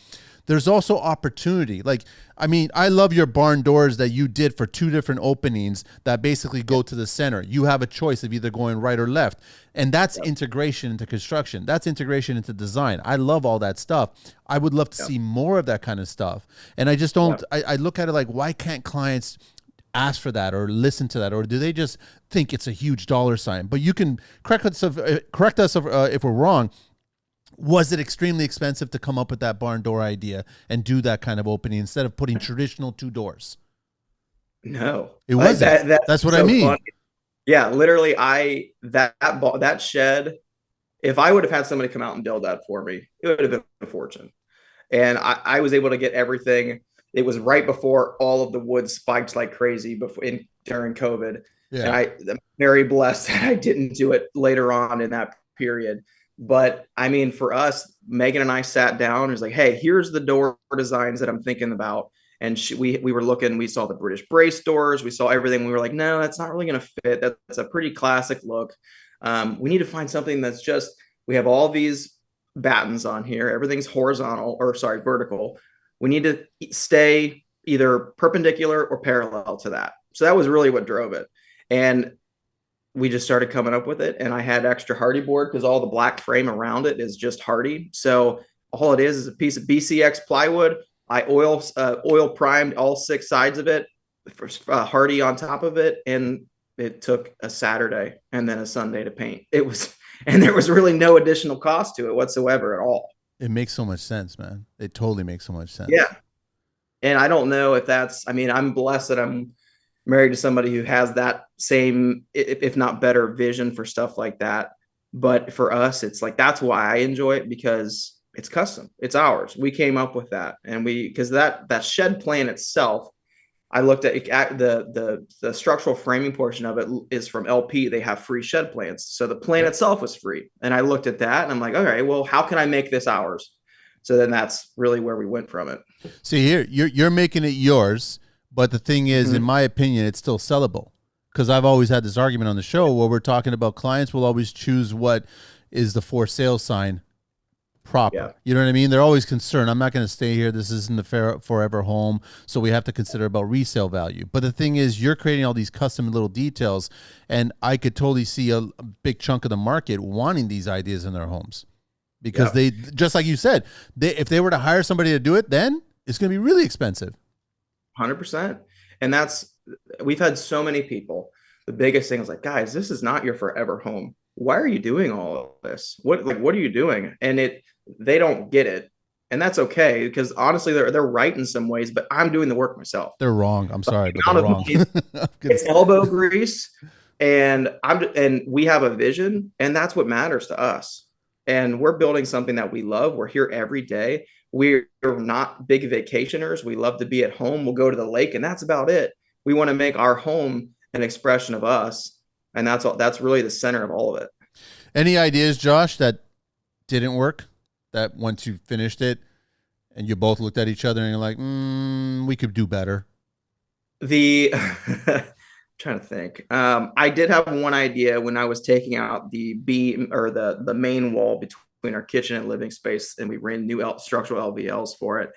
there's also opportunity. Like, I mean, I love your barn doors that you did for two different openings that basically go to the center. You have a choice of either going right or left. And that's Yep. integration into construction. That's integration into design. I love all that stuff. I would love to Yep. see more of that kind of stuff. And I just don't, Yep. I look at it like, why can't clients ask for that or listen to that, or do they just think it's a huge dollar sign? But you can correct us if we're wrong. Was it extremely expensive to come up with that barn door idea and do that kind of opening instead of putting traditional two doors? No, It wasn't. that's That's what I so mean. funny. Yeah, literally, that shed. If I would have had somebody come out and build that for me, it would have been a fortune. And I was able to get everything. It was right before all of the wood spiked like crazy during COVID, and Yeah. I'm very blessed that I didn't do it later on in that period. But I mean, for us, Megan and I sat down and was like, "Hey, here's the door designs that I'm thinking about." And we were looking, we saw the British brace doors, we saw everything. We were like, "No, that's not really going to fit. That's a pretty classic look. We need to find something that's just." We have all these battens on here. Everything's horizontal, or sorry, vertical. We need to stay either perpendicular or parallel to that. So that was really what drove it. And we just started coming up with it. And I had extra hardy board because all the black frame around it is just hardy. So all it is a piece of BCX plywood. I oil primed all six sides of it, for hardy on top of it, and it took a Saturday and then a Sunday to paint. And there was really no additional cost to it whatsoever at all. It makes so much sense, man. It totally makes so much sense. Yeah. And I don't know if I mean, I'm blessed that I'm married to somebody who has that same, if not better, vision for stuff like that. But for us, it's like, that's why I enjoy it, because it's custom. It's ours. We came up with that. And because that shed plan itself, I looked at the structural framing portion of it is from LP. They have free shed plans. So the plan Yep. itself was free. And I looked at that and I'm like, all right, well, how can I make this ours? So then that's really where we went from it. See here, you're making it yours, but the thing is, in Mm-hmm. my opinion, it's still sellable. Because I've always had this argument on the show where we're talking about clients will always choose what is the for sale sign Yeah. proper. You know what I mean? They're always concerned. I'm not going to stay here. This isn't the forever home. So we have to consider about resale value. But the thing is, you're creating all these custom little details. And I could totally see a big chunk of the market wanting these ideas in their homes because Yeah. they, just like you said, if they were to hire somebody to do it, then it's going to be really expensive. 100%. And we've had so many people. The biggest thing is like, guys, this is not your forever home. Why are you doing all of this? What are you doing? And they don't get it. And that's okay, because honestly, they're right in some ways, but I'm doing the work myself. They're wrong. I'm The sorry, but they're amount of wrong. money, it's elbow grease, and we have a vision, and that's what matters to us. And we're building something that we love. We're here every day. We're not big vacationers. We love to be at home. We'll go to the lake, and that's about it. We want to make our home an expression of us, and that's really the center of all of it. Any ideas, Josh, that didn't work? That once you finished it and you both looked at each other and you're like, we could do better. The trying to think. I did have one idea when I was taking out the beam, or the main wall between our kitchen and living space, and we ran new structural LVLs for it.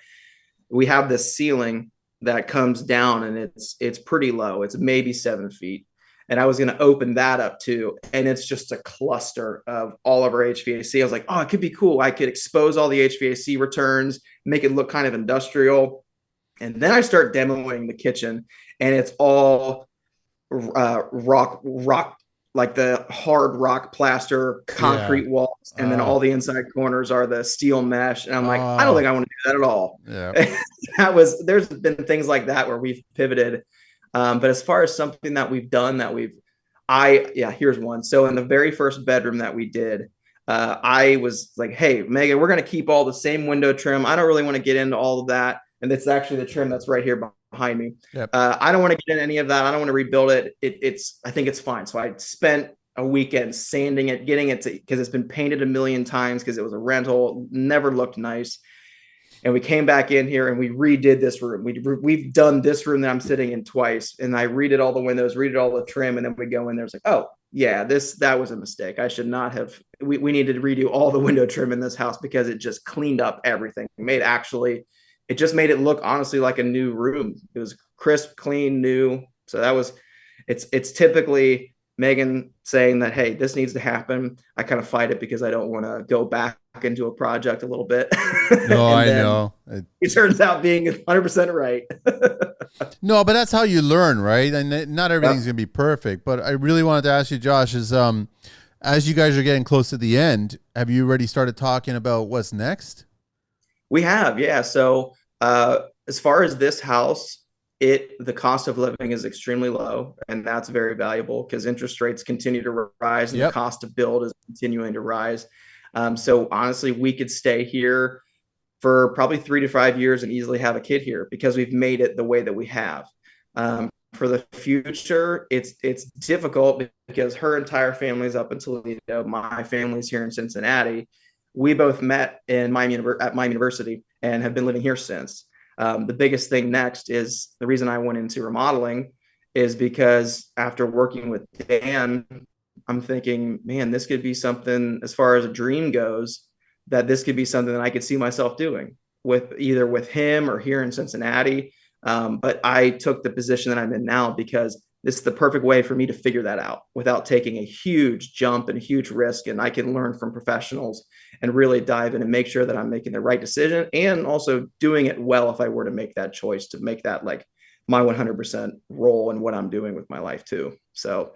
We have this ceiling that comes down, and it's pretty low. It's maybe 7 feet, and I was going to open that up too. And it's just a cluster of all of our HVAC. I was like, oh, it could be cool. I could expose all the HVAC returns, make it look kind of industrial. And then I start demoing the kitchen, and it's all rock, like the hard rock plaster, Yeah. concrete walls, and then Oh, all the inside corners are the steel mesh. And I'm like, I don't think oh, I want to do that at all. yeah. There's been things like that where we've pivoted. But as far as something that we've done that yeah, here's one. So in the very first bedroom that we did, I was like, hey, Megan, we're going to keep all the same window trim. I don't really want to get into all of that. And it's actually the trim that's right here behind me. Yep. I don't want to get into any of that. I don't want to rebuild it. I think it's fine. So I spent a weekend sanding it, getting it to, because it's been painted a million times because it was a rental, never looked nice. And we came back in here and we redid this room. We've done this room that I'm sitting in twice, and I redid all the windows, redid all the trim, and then we go in there. It's like, oh yeah, that was a mistake. I should not have. We needed to redo all the window trim in this house because it just cleaned up everything. It just made it look honestly like a new room. It was crisp, clean, new. So that was, it's typically Megan saying that, hey, this needs to happen. I kind of fight it because I don't want to go back into a project a little bit. No, And I then know. it turns out being 100% right. No, but that's how you learn, right? And not everything's Yep. gonna be perfect. But I really wanted to ask you, Josh, is as you guys are getting close to the end, have you already started talking about what's next? We have, yeah. So as far as this house, the cost of living is extremely low, and that's very valuable because interest rates continue to rise and the Yep. cost to build is continuing to rise. So honestly, we could stay here for probably 3 to 5 years and easily have a kid here because we've made it the way that we have. For the future, it's difficult because her entire family's up in Toledo. My family's here in Cincinnati. We both met at my university and have been living here since. The biggest thing next is the reason I went into remodeling is because after working with Dan, I'm thinking, man, this could be something as far as a dream goes, that this could be something that I could see myself doing with either with him or here in Cincinnati. But I took the position that I'm in now because this is the perfect way for me to figure that out without taking a huge jump and a huge risk. And I can learn from professionals and really dive in and make sure that I'm making the right decision and also doing it well if I were to make that choice to make that like my 100% role in what I'm doing with my life too. So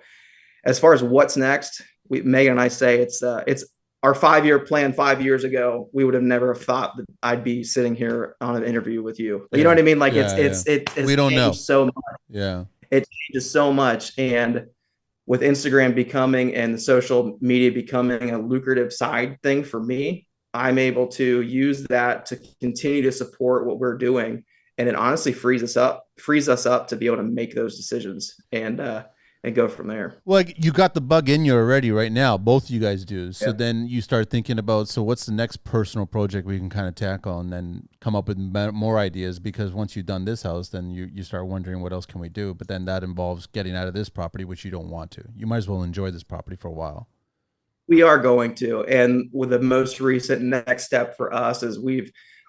as far as what's next, Megan and I say it's our 5 year plan 5 years ago. We would have never thought that I'd be sitting here on an interview with you. You know Yeah. what I mean? Like Yeah. Yeah. it has We don't changed know. so much. Yeah. It changes so much, and with Instagram becoming and the social media becoming a lucrative side thing for me, I'm able to use that to continue to support what we're doing. And it honestly frees us up to be able to make those decisions and go from there. Well, like you got the bug in you already right now. Both of you guys do. So Yeah. then you start thinking about, so what's the next personal project we can kind of tackle and then come up with more ideas, because once you've done this house, then you start wondering what else can we do. But then that involves getting out of this property, which you don't want to. You might as well enjoy this property for a while. We are going to. And with the most recent next step for us is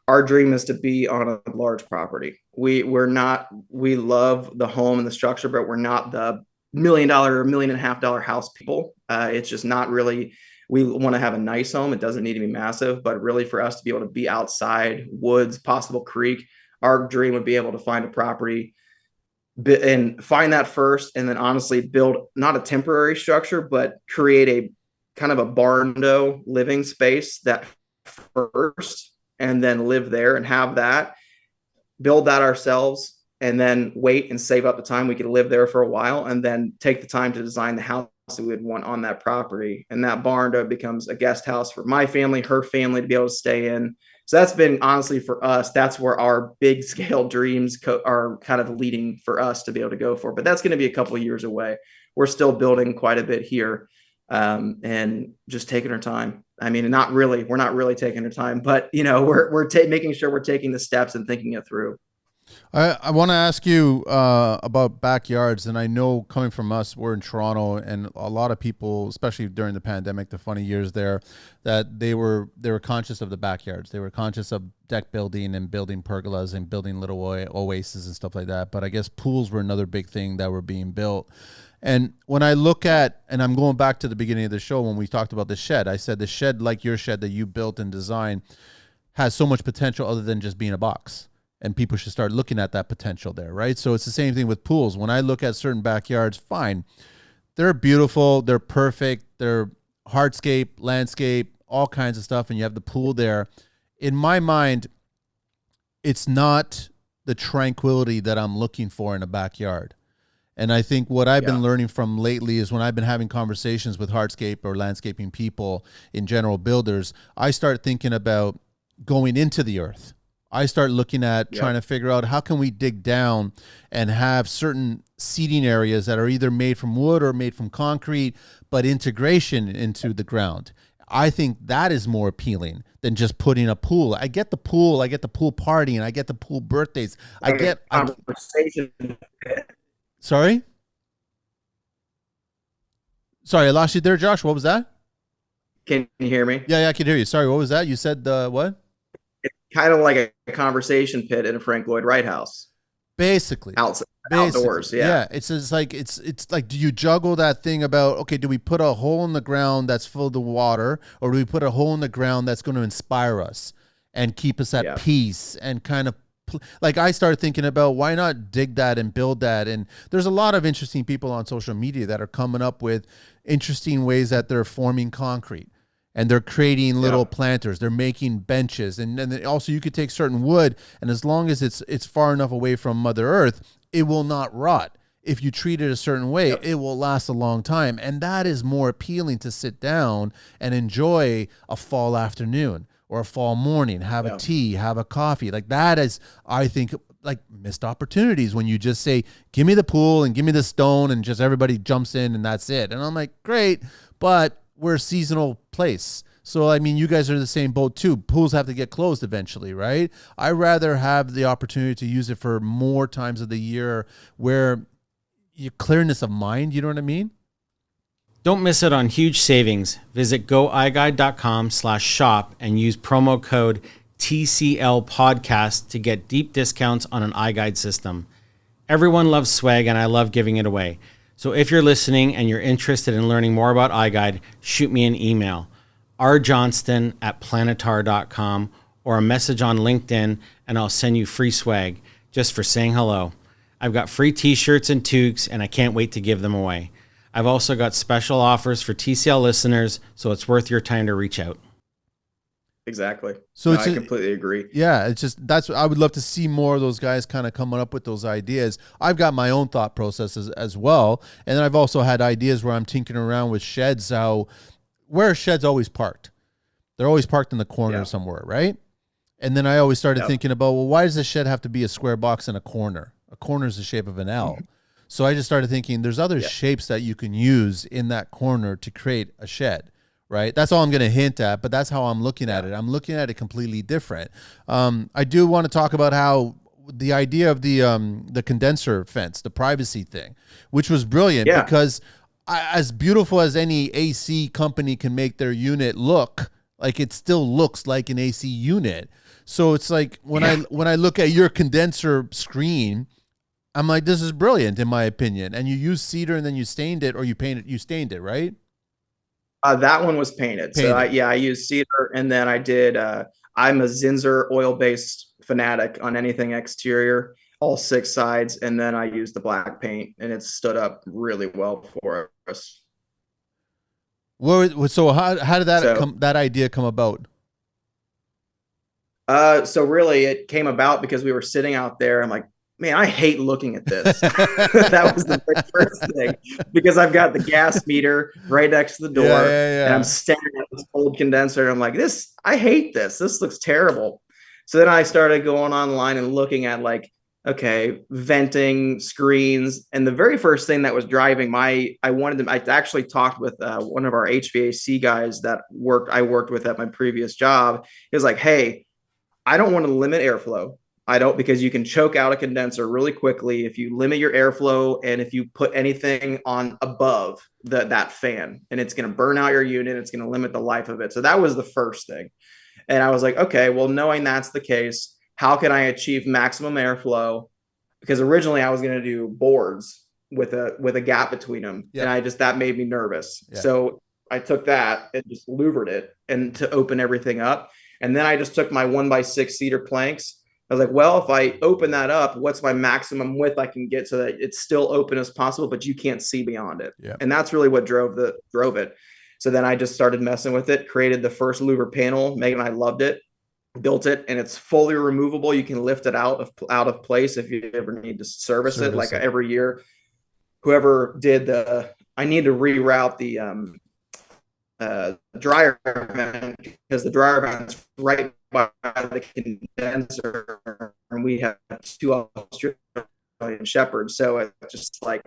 our dream is to be on a large property. We love the home and the structure, but we're not the $1 million or $1.5 million house people. It's just not really, we want to have a nice home. It doesn't need to be massive, but really for us to be able to be outside, woods, possible creek, our dream would be able to find a property and find that first, and then honestly build not a temporary structure, but create a kind of a barndo living space that first, and then live there and have that, build that ourselves, and then wait and save up the time we could live there for a while, and then take the time to design the house that we would want on that property. And that barndo becomes a guest house for my family, her family to be able to stay in. So that's been honestly for us, that's where our big scale dreams are kind of leading for us to be able to go for. But that's going to be a couple of years away. We're still building quite a bit here, and just taking our time. I mean, we're not really taking our time, but we're making sure we're taking the steps and thinking it through. I want to ask you about backyards, and I know coming from us, we're in Toronto, and a lot of people, especially during the pandemic, the funny years there, that they were conscious of the backyards. They were conscious of deck building and building pergolas and building little oases and stuff like that. But I guess pools were another big thing that were being built. And when I look at, and I'm going back to the beginning of the show when we talked about the shed, I said the shed, like your shed that you built and designed, has so much potential other than just being a box. And people should start looking at that potential there, right? So it's the same thing with pools. When I look at certain backyards, fine, they're beautiful, they're perfect, they're hardscape, landscape, all kinds of stuff, and you have the pool there. In my mind, it's not the tranquility that I'm looking for in a backyard. And I think what I've been Yeah. learning from lately is when I've been having conversations with hardscape or landscaping people in general, builders, I start thinking about going into the earth. I start looking at trying Yep. to figure out how can we dig down and have certain seating areas that are either made from wood or made from concrete, but integration into the ground. I think that is more appealing than just putting a pool. I get the pool, I get the pool party, and I get the pool birthdays. Like a conversation. Sorry? Sorry, I lost you there, Josh. What was that? Can you hear me? Yeah, I can hear you. Sorry, what was that? You said what? Kind of like a conversation pit in a Frank Lloyd Wright house, Basically. outside, Basically. outdoors. Yeah. Yeah. It's just like it's like, do you juggle that thing about, okay, do we put a hole in the ground that's full of water, or do we put a hole in the ground that's going to inspire us and keep us at Yeah. peace and kind of like I started thinking about why not dig that and build that. And there's a lot of interesting people on social media that are coming up with interesting ways that they're forming concrete and they're creating Yeah. little planters. They're making benches, and then also you could take certain wood, and as long as it's far enough away from Mother Earth, it will not rot. If you treat it a certain way, Yep. it will last a long time, and that is more appealing to sit down and enjoy a fall afternoon or a fall morning, have a Yeah. tea, have a coffee. Like that is, I think, like missed opportunities when you just say, "Give me the pool and give me the stone," and just everybody jumps in and that's it. And I'm like, great, but we're a seasonal place. So, I mean, you guys are the same boat too. Pools have to get closed eventually, right? I rather have the opportunity to use it for more times of the year where your clearness of mind, you know what I mean? Don't miss out on huge savings. Visit goiguide.com/shop and use promo code TCL podcast to get deep discounts on an iGuide system. Everyone loves swag and I love giving it away. So if you're listening and you're interested in learning more about iGuide, shoot me an email, rjohnston@planetar.com, or a message on LinkedIn, and I'll send you free swag just for saying hello. I've got free t-shirts and toques, and I can't wait to give them away. I've also got special offers for TCL listeners, so it's worth your time to reach out. Exactly. So No, it's I completely agree. yeah, it's just that's I would love to see more of those guys kind of coming up with those ideas. I've got my own thought processes as well, and then I've also had ideas where I'm tinkering around with sheds. How where are sheds always parked? They're always parked in the corner Yeah. somewhere, right? And then I always started Yeah. thinking about, well, why does the shed have to be a square box in a corner? A corner is the shape of an L. So I just started thinking there's other Yeah. shapes that you can use in that corner to create a shed, right? That's all I'm going to hint at, but that's how I'm looking at it. I'm looking at it completely different. I do want to talk about how the idea of the condenser fence, the privacy thing, which was brilliant Yeah. because as beautiful as any AC company can make their unit look, like it still looks like an AC unit. So it's like when I look at your condenser screen, I'm like, this is brilliant in my opinion. And you use cedar and then you stained it, or you painted, you stained it, right? That one was painted. So Painted. I used cedar, and then I did. I'm a Zinsser oil-based fanatic on anything exterior, all six sides, and then I used the black paint, and it stood up really well for us. So how did that So, come, that idea come about? so really, it came about because we were sitting out there. I'm like, man, I hate looking at this. That was the very first thing, because I've got the gas meter right next to the Yeah, door, yeah, and I'm yeah. staring at this old condenser. And I'm like, this, I hate this. This looks terrible. So then I started going online and looking at, like, okay, venting screens. And the very first thing that was driving I wanted them, I actually talked with one of our HVAC guys that I worked with at my previous job. He was like, hey, I don't want to limit airflow. I don't, because you can choke out a condenser really quickly if you limit your airflow and if you put anything on above that fan, and it's going to burn out your unit. It's going to limit the life of it. So that was the first thing. And I was like, okay, well, knowing that's the case, how can I achieve maximum airflow? Because originally I was going to do boards, with a gap between them, Yeah. and that made me nervous. Yeah. So I took that and just louvered it and to open everything up, and then I just took my 1x6 cedar planks. I was like, well, if I open that up, what's my maximum width I can get so that it's still open as possible, but you can't see beyond it. Yeah. And that's really what drove it. So then I just started messing with it, created the first louver panel. Megan and I loved it, built it, and it's fully removable. You can lift it out of place if you ever need to service it. Like every year, whoever did I need to reroute the dryer vent, because the dryer vent's right by the condenser, and we have 2 Australian shepherds, so it just like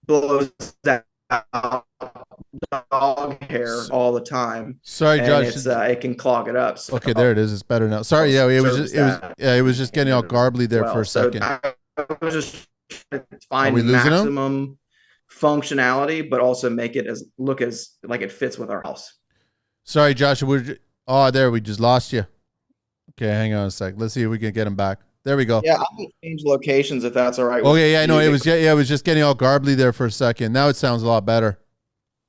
blows that dog hair all the time. Sorry, Josh. It can clog it up. So okay, there it is. It's better now. Sorry, yeah, it was just getting all garbly there for a second. I was just trying to find maximum functionality, but also make it look as like it fits with our house. Sorry, Josh. There, we just lost you. Okay, hang on a sec. Let's see if we can get him back. There we go. Yeah, I can change locations if that's all right. Okay, yeah, I know it was just getting all garbly there for a second. Now it sounds a lot better.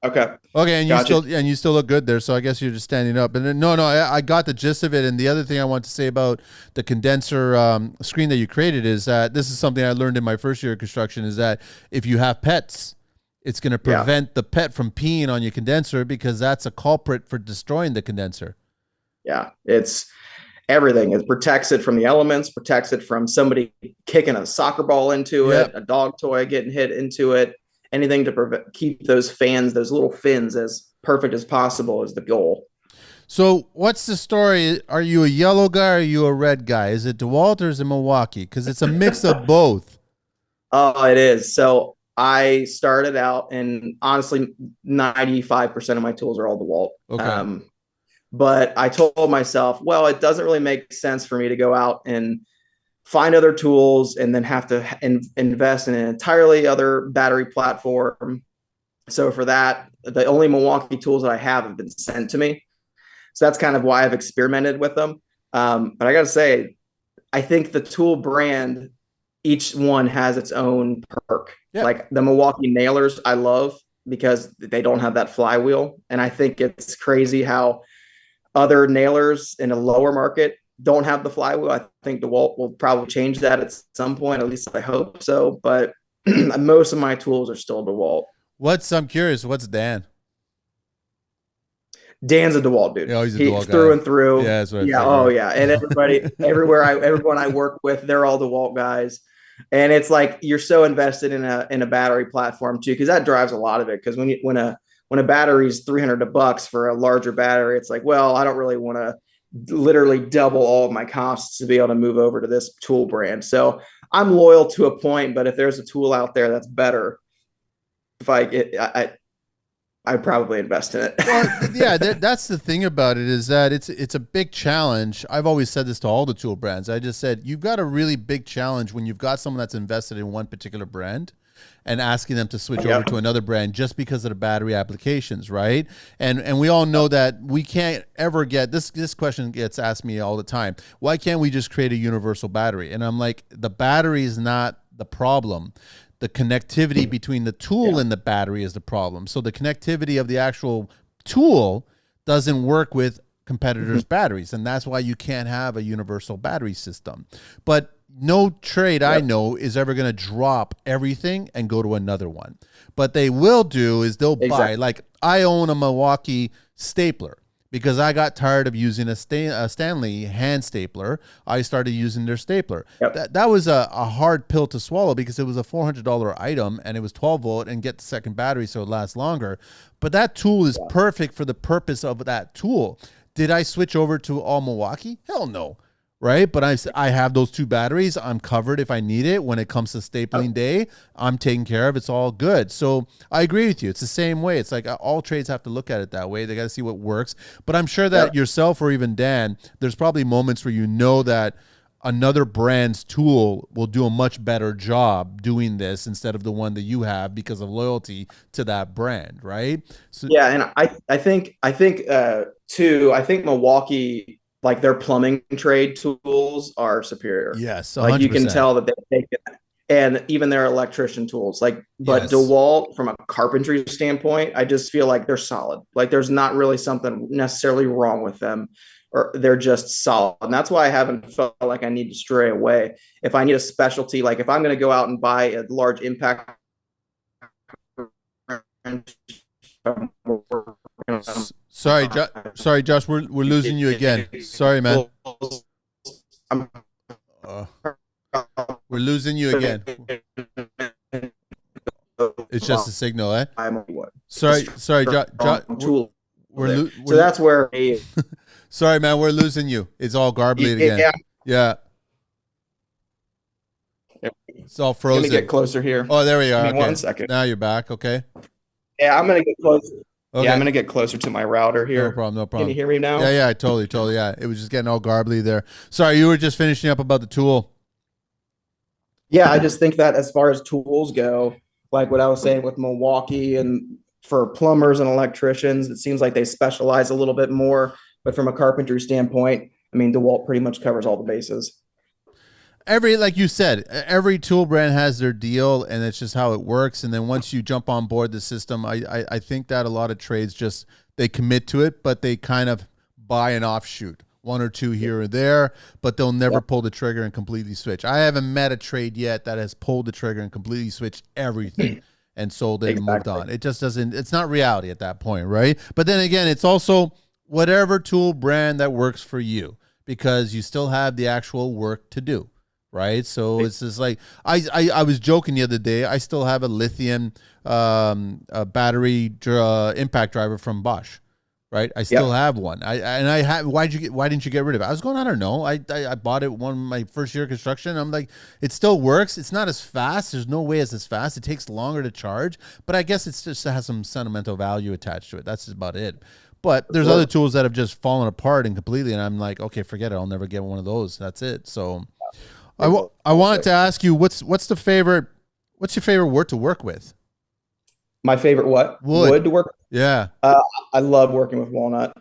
Okay. Okay, and you still look good there. So I guess you're just standing up. And then, no, I got the gist of it. And the other thing I want to say about the condenser screen that you created is that this is something I learned in my first year of construction, is that if you have pets, it's going to prevent the pet from peeing on your condenser, because that's a culprit for destroying the condenser. Yeah, it's everything. It protects it from the elements, protects it from somebody kicking a soccer ball into it, a dog toy getting hit into it. Anything to keep those fans, those little fins, as perfect as possible is the goal. So what's the story? Are you a yellow guy or are you a red guy? Is it DeWalt or is it Milwaukee? Because it's a mix of both. Oh, it is. So I started out, and honestly, 95% of my tools are all DeWalt. Okay. But I told myself, well, it doesn't really make sense for me to go out and find other tools and then have to invest in an entirely other battery platform. So for that, the only Milwaukee tools that I have been sent to me. So that's kind of why I've experimented with them. But I got to say, I think the tool brand, each one has its own perk. Yeah. Like the Milwaukee nailers, I love because they don't have that flywheel. And I think it's crazy how other nailers in a lower market don't have the flywheel. I think DeWalt will probably change that at some point. At least I hope so. But most of my tools are still DeWalt. I'm curious, what's Dan? Dan's a DeWalt dude. Yeah, he's a DeWalt through guy. And through. Yeah, that's what Oh yeah. And everyone I work with, they're all DeWalt guys. And it's like you're so invested in a battery platform too, because that drives a lot of it. Because when a battery is $300 for a larger battery, it's like, well, I don't really want to literally double all of my costs to be able to move over to this tool brand. So I'm loyal to a point, but if there's a tool out there that's better, I'd probably invest in it. Well, yeah, that's the thing about it, is that it's a big challenge. I've always said this to all the tool brands. I just said, you've got a really big challenge when you've got someone that's invested in one particular brand and asking them to switch over to another brand just because of the battery applications, right? And we all know that we can't ever get this question gets asked me all the time. Why can't we just create a universal battery? And I'm like, the battery is not the problem. The connectivity between the tool and the battery is the problem. So the connectivity of the actual tool doesn't work with competitors' batteries, and that's why you can't have a universal battery system. But no trade I know is ever going to drop everything and go to another one. But they will do is they'll buy, like I own a Milwaukee stapler because I got tired of using a Stanley hand stapler. I started using their stapler. That was a hard pill to swallow because it was a $400 item and it was 12 volt and get the second battery so it lasts longer. But that tool is perfect for the purpose of that tool. Did I switch over to all Milwaukee? Hell no. Right. But I have those two batteries. I'm covered if I need it. When it comes to stapling day, I'm taken care of. It's all good. So I agree with you. It's the same way. It's like all trades have to look at it that way. They got to see what works. But I'm sure that yourself or even Dan, there's probably moments where you know that another brand's tool will do a much better job doing this instead of the one that you have because of loyalty to that brand. Right. So, yeah. And I think too, I think Milwaukee, like their plumbing trade tools are superior. Yes, 100%. Like you can tell that and even their electrician tools. Like, but Yes. DeWalt, from a carpentry standpoint, I just feel like they're solid. Like, there's not really something necessarily wrong with them, or they're just solid. And that's why I haven't felt like I need to stray away. If I need a specialty, like if I'm going to go out and buy a large impact, Sorry, sorry, Josh, we're losing you again. Sorry, man. Uh, we're losing you again. It's just a signal, eh? Sorry, So that's where. Sorry, man, we're losing you. It's all garbly again. Yeah. It's all frozen. Let me get closer here. Oh, there we are. Give me Okay. 1 second. Now you're back. Okay. Yeah, I'm gonna get closer. Okay. Yeah, I'm gonna get closer to my router here. No problem. No problem. Can you hear me now? Yeah, totally. Yeah, it was just getting all garbly there. Sorry, you were just finishing up about the tool. Yeah, I just think that as far as tools go, like what I was saying with Milwaukee and for plumbers and electricians, it seems like they specialize a little bit more. But from a carpentry standpoint, I mean, DeWalt pretty much covers all the bases. Like you said, every tool brand has their deal, and it's just how it works. And then once you jump on board the system, I think that a lot of trades just they commit to it, but they kind of buy an offshoot, one or two here or there, but they'll never pull the trigger and completely switch. I haven't met a trade yet that has pulled the trigger and completely switched everything and sold it and moved on. It just doesn't. It's not reality at that point, right? But then again, it's also whatever tool brand that works for you, because you still have the actual work to do. Right. So it's just like I was joking the other day. I still have a lithium battery impact driver from Bosch. Right. I still have one. Why didn't you get rid of it? I was going, I don't know. I bought it my first year of construction. I'm like, it still works. It's not as fast. There's no way it's as fast. It takes longer to charge. But I guess it's just has some sentimental value attached to it. That's about it. But there's other tools that have just fallen apart and completely. And I'm like, okay, forget it. I'll never get one of those. That's it. So I wanted to ask you, what's your favorite wood to work with? My favorite what? Wood to work? Yeah. I love working with walnut.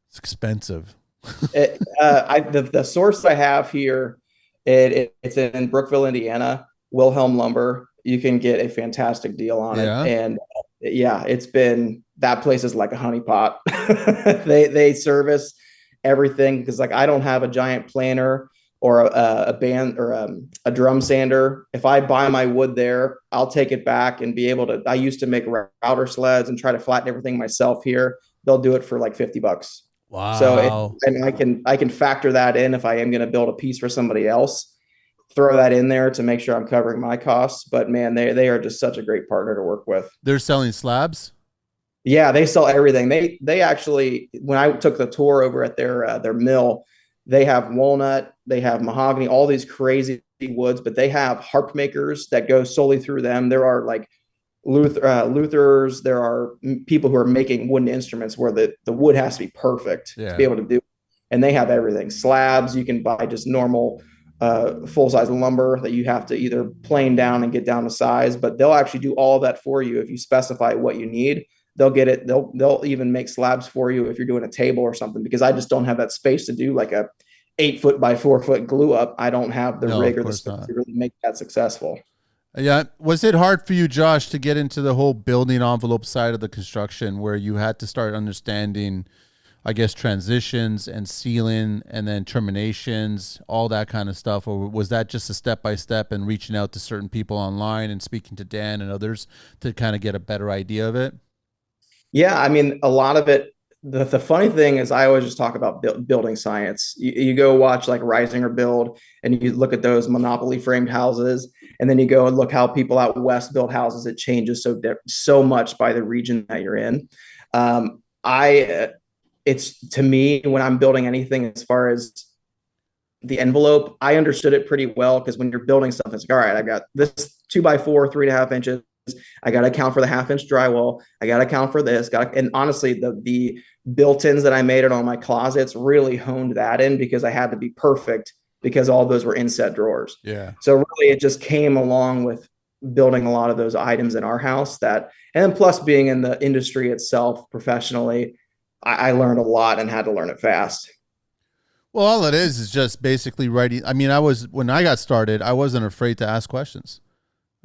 It's expensive. The source I have here, it's in Brookville, Indiana, Wilhelm Lumber. You can get a fantastic deal on it. And yeah, that place is like a honeypot. They service everything, because like I don't have a giant planer or a band or a drum sander. If I buy my wood there, I'll take it back and be able to. I used to make router sleds and try to flatten everything myself here. They'll do it for like $50. Wow. So and I can factor that in if I am going to build a piece for somebody else. Throw that in there to make sure I'm covering my costs. But man, they are just such a great partner to work with. They're selling slabs. Yeah, they sell everything. They actually, when I took the tour over at their mill, they have walnut, they have mahogany, all these crazy woods, but they have harp makers that go solely through them. There are like Luthers, there are people who are making wooden instruments where the wood has to be perfect to be able to do it. And they have everything. Slabs, you can buy just normal full-size lumber that you have to either plane down and get down to size, but they'll actually do all of that for you if you specify what you need. They'll get it. They'll even make slabs for you if you're doing a table or something, because I just don't have that space to do like a 8 foot by 4 foot glue up. I don't have the rig or the space to really make that successful. Yeah. Was it hard for you, Josh, to get into the whole building envelope side of the construction, where you had to start understanding, I guess, transitions and sealing and then terminations, all that kind of stuff? Or was that just a step-by-step and reaching out to certain people online and speaking to Dan and others to kind of get a better idea of it? Yeah, I mean, a lot of it. The funny thing is, I always just talk about building science. You go watch like Rising or Build, and you look at those monopoly framed houses, and then you go and look how people out west build houses. It changes so much by the region that you're in. It's to me, when I'm building anything as far as the envelope, I understood it pretty well, because when you're building something, it's like, all right, I got this 2x4, 3.5 inches. I got to account for the 1/2 inch drywall. I got to account for this. And honestly, the built-ins that I made it on my closets really honed that in, because I had to be perfect, because all those were inset drawers. Yeah. So really, it just came along with building a lot of those items in our house. And then plus being in the industry itself professionally, I learned a lot and had to learn it fast. Well, all it is just basically writing. I mean, when I got started, I wasn't afraid to ask questions.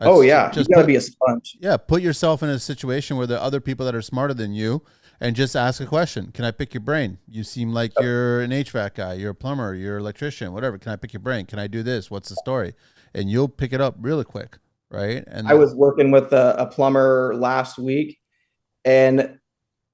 Oh It's yeah, you just got to put be a sponge. yeah, put yourself in a situation where there are other people that are smarter than you and just ask a question. Can I pick your brain? You seem like you're an HVAC guy, you're a plumber, you're an electrician, whatever. Can I pick your brain? Can I do this? What's the story? And you'll pick it up really quick, right? I And was working with a plumber last week, and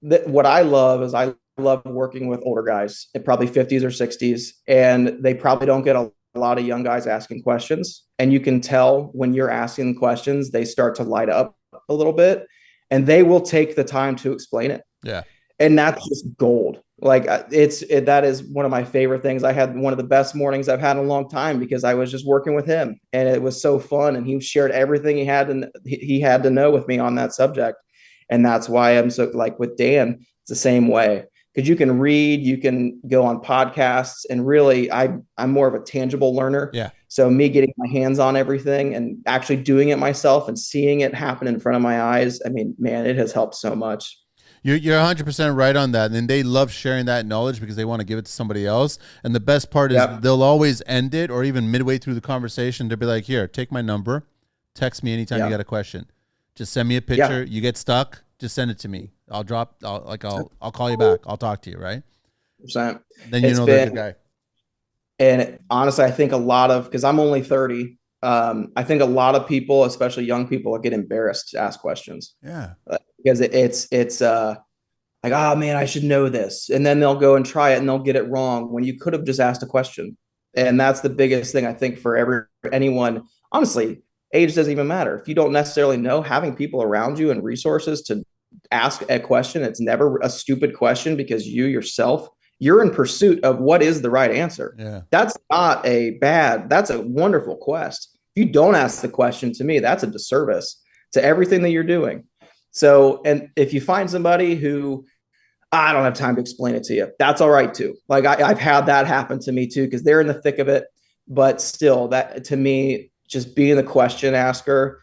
what I love is I love working with older guys at probably 50s or 60s, and they probably don't get a lot of young guys asking questions. And you can tell when you're asking questions, they start to light up a little bit, and they will take the time to explain it. yeah. And that's just gold. Like that is one of my favorite things. I had one of the best mornings I've had in a long time because I was just working with him, and it was so fun. And he shared everything he had to know with me on that subject, and that's why I'm so like with Dan. It's the same way because you can read, you can go on podcasts, and really, I'm more of a tangible learner. Yeah. So me getting my hands on everything and actually doing it myself and seeing it happen in front of my eyes. I mean, man, it has helped so much. You're 100% right on that. And they love sharing that knowledge because they want to give it to somebody else. And the best part is Yep. they'll always end it or even midway through the conversation, they'll be like, here, take my number. Text me anytime you Yeah. got a question. Just send me a Yeah. picture. You get stuck, just send it to me. I'll call you back. I'll talk to you, right? 100%. Then you It's know they're a good been, guy. and honestly, I think a lot of, because I'm only 30, I think a lot of people, especially young people, get embarrassed to ask questions Yeah. because it's like, oh man, I should know this. And then they'll go and try it and they'll get it wrong when you could have just asked a question. And that's the biggest thing I think for anyone. Honestly, age doesn't even matter. If you don't necessarily know, having people around you and resources to ask a question, it's never a stupid question because you yourself, you're in pursuit of what is the right answer. Yeah. That's a wonderful quest. If you don't ask the question, to me, that's a disservice to everything that you're doing. So, and if you find somebody who I don't have time to explain it to you, that's all right too. Like I've had that happen to me too, because they're in the thick of it. But still, that to me, just being the question asker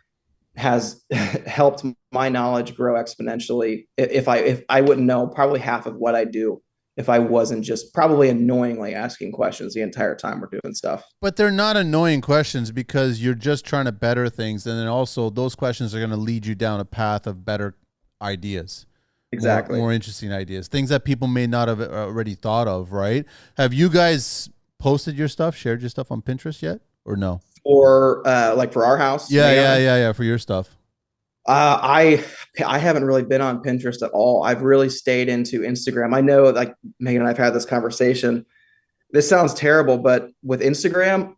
has helped my knowledge grow exponentially. If I wouldn't know probably half of what I do if I wasn't just probably annoyingly asking questions the entire time we're doing stuff. But they're not annoying questions because you're just trying to better things. And then also those questions are going to lead you down a path of better ideas, Exactly. more interesting ideas, things that people may not have already thought of, right? Have you guys posted your stuff, shared your stuff on Pinterest yet or no? Or like for our house, Yeah, for your stuff. I haven't really been on Pinterest at all. I've really stayed into Instagram. I know, like Megan and I've had this conversation. This sounds terrible, but with Instagram,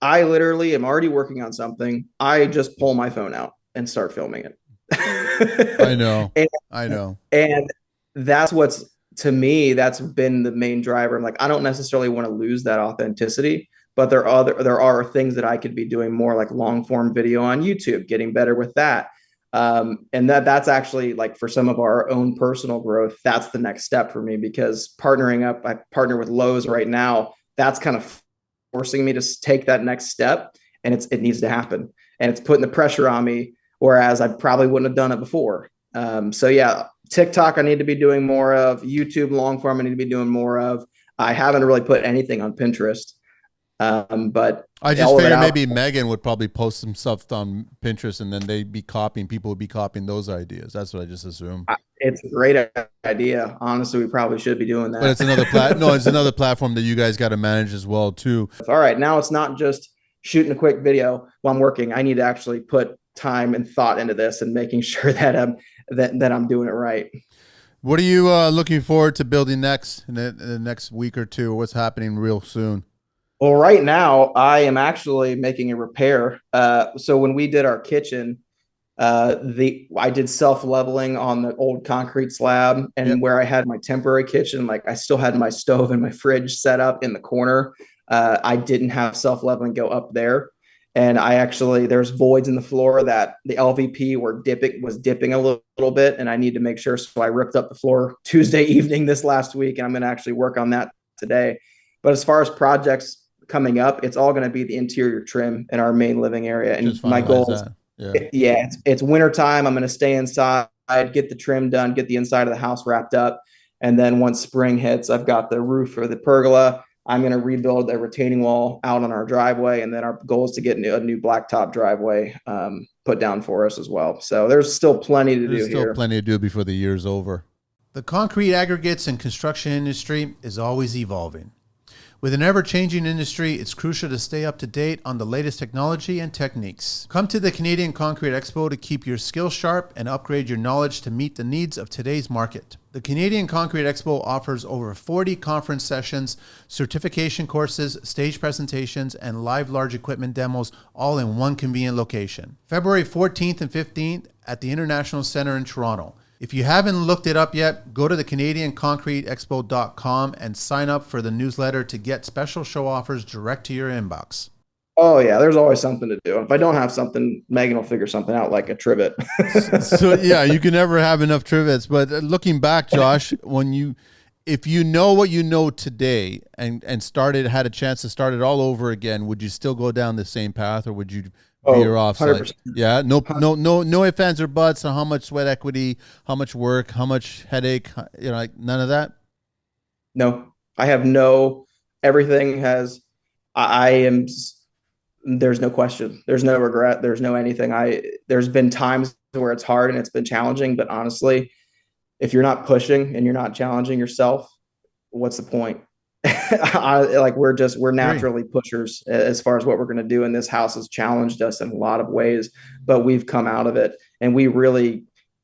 I literally am already working on something. I just pull my phone out and start filming I it. know. and, I know. and that's what's to me, that's been the main driver. I'm like, I don't necessarily want to lose that authenticity, but there are things that I could be doing more like long form video on YouTube, getting better with that. And that's actually like for some of our own personal growth, that's the next step for me because partnering up, I partner with Lowe's right now. That's kind of forcing me to take that next step, and it needs to happen, and it's putting the pressure on me. Whereas I probably wouldn't have done it before. So yeah, TikTok I need to be doing more of. YouTube long form I need to be doing more of. I haven't really put anything on Pinterest, but I just all of it figured out. maybe Megan would probably post some stuff on Pinterest and then people would be copying those ideas. That's what I just assume. It's a great idea. Honestly, we probably should be doing But that. it's it's another platform that you guys got to manage as well too. All right, now it's not just shooting a quick video while I'm working. I need to actually put time and thought into this and making sure that I'm doing it right. What are you looking forward to building next in the next week or two? What's happening real soon? Well, right now I am actually making a repair. So when we did our kitchen, I did self leveling on the old concrete slab, Yep. and where I had my temporary kitchen, like I still had my stove and my fridge set up in the corner. I didn't have self leveling go up there, and I actually there's voids in the floor that the LVP was dipping a little bit, and I need to make sure. So I ripped up the floor Tuesday evening this last week, and I'm going to actually work on that today. But as far as projects coming up, it's all going to be the interior trim in our main living area, and Just my finalize goal is that. Yeah. yeah, it's winter time. I'm going to stay inside, get the trim done, get the inside of the house wrapped up. And then once spring hits, I've got the roof or the pergola. I'm going to rebuild the retaining wall out on our driveway. And then our goal is to get a new blacktop driveway put down for us as well. So there's still plenty to There's do still here. plenty to do before the year's over. The concrete aggregates and construction industry is always evolving. With an ever-changing industry, it's crucial to stay up to date on the latest technology and techniques. Come to the Canadian Concrete Expo to keep your skills sharp and upgrade your knowledge to meet the needs of today's market. The Canadian Concrete Expo offers over 40 conference sessions, certification courses, stage presentations, and live large equipment demos, all in one convenient location. February 14th and 15th at the International Centre in Toronto. If you haven't looked it up yet, go to the CanadianConcreteExpo.com and sign up for the newsletter to get special show offers direct to your inbox. Oh yeah, there's always something to do. If I don't have something, Megan will figure something out, like a trivet. So yeah, you can never have enough trivets. But looking back, Josh, if you know what you know today and had a chance to start it all over again, would you still go down the same path, or would you veer off? 100%. Yeah, no ifs, ands, or buts on how much sweat equity, how much work, how much headache, like none of that. No, I have everything has, there's no question. There's no regret. There's no anything. There's been times where it's hard and it's been challenging, but honestly, if you're not pushing and you're not challenging yourself, what's the point? We're naturally pushers as far as what we're going to do. And this house has challenged us in a lot of ways, but we've come out of it, and we really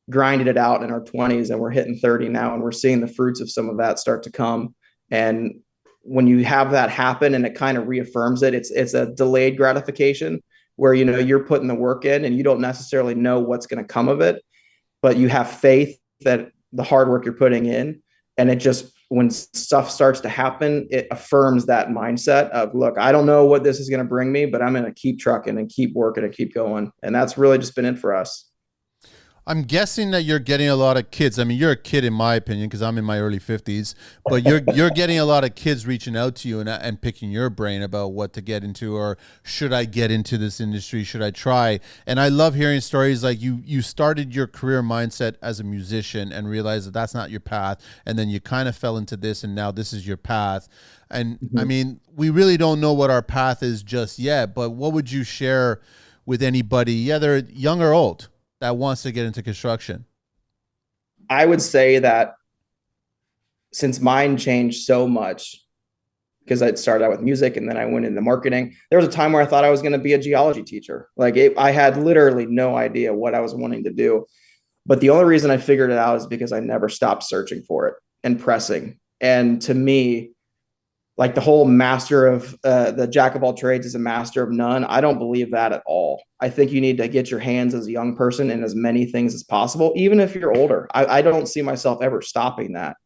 grinded it out in our 20s, and we're hitting 30 now, and we're seeing the fruits of some of that start to come. And when you have that happen, and it kind of reaffirms it, it's a delayed gratification where, you're putting the work in and you don't necessarily know what's going to come of it, but you have faith that the hard work you're putting in, and it just, when stuff starts to happen, it affirms that mindset of, look, I don't know what this is going to bring me, but I'm going to keep trucking and keep working and keep going. And that's really just been it for us. I'm guessing that you're getting a lot of kids. I mean, you're a kid in my opinion, because I'm in my early 50s, but you're getting a lot of kids reaching out to you and picking your brain about what to get into, or should I get into this industry? Should I try? And I love hearing stories like you started your career mindset as a musician and realized that that's not your path, and then you kind of fell into this, and now this is your path. And I mean, we really don't know what our path is just yet, but what would you share with anybody, whether young or old, that wants to get into construction? I would say that since mine changed so much, because I started out with music and then I went into marketing, there was a time where I thought I was going to be a geology teacher. I had literally no idea what I was wanting to do. But the only reason I figured it out is because I never stopped searching for it and pressing. And to me, like the whole master of the jack of all trades is a master of none, I don't believe that at all. I think you need to get your hands as a young person in as many things as possible, even if you're older. I don't see myself ever stopping that.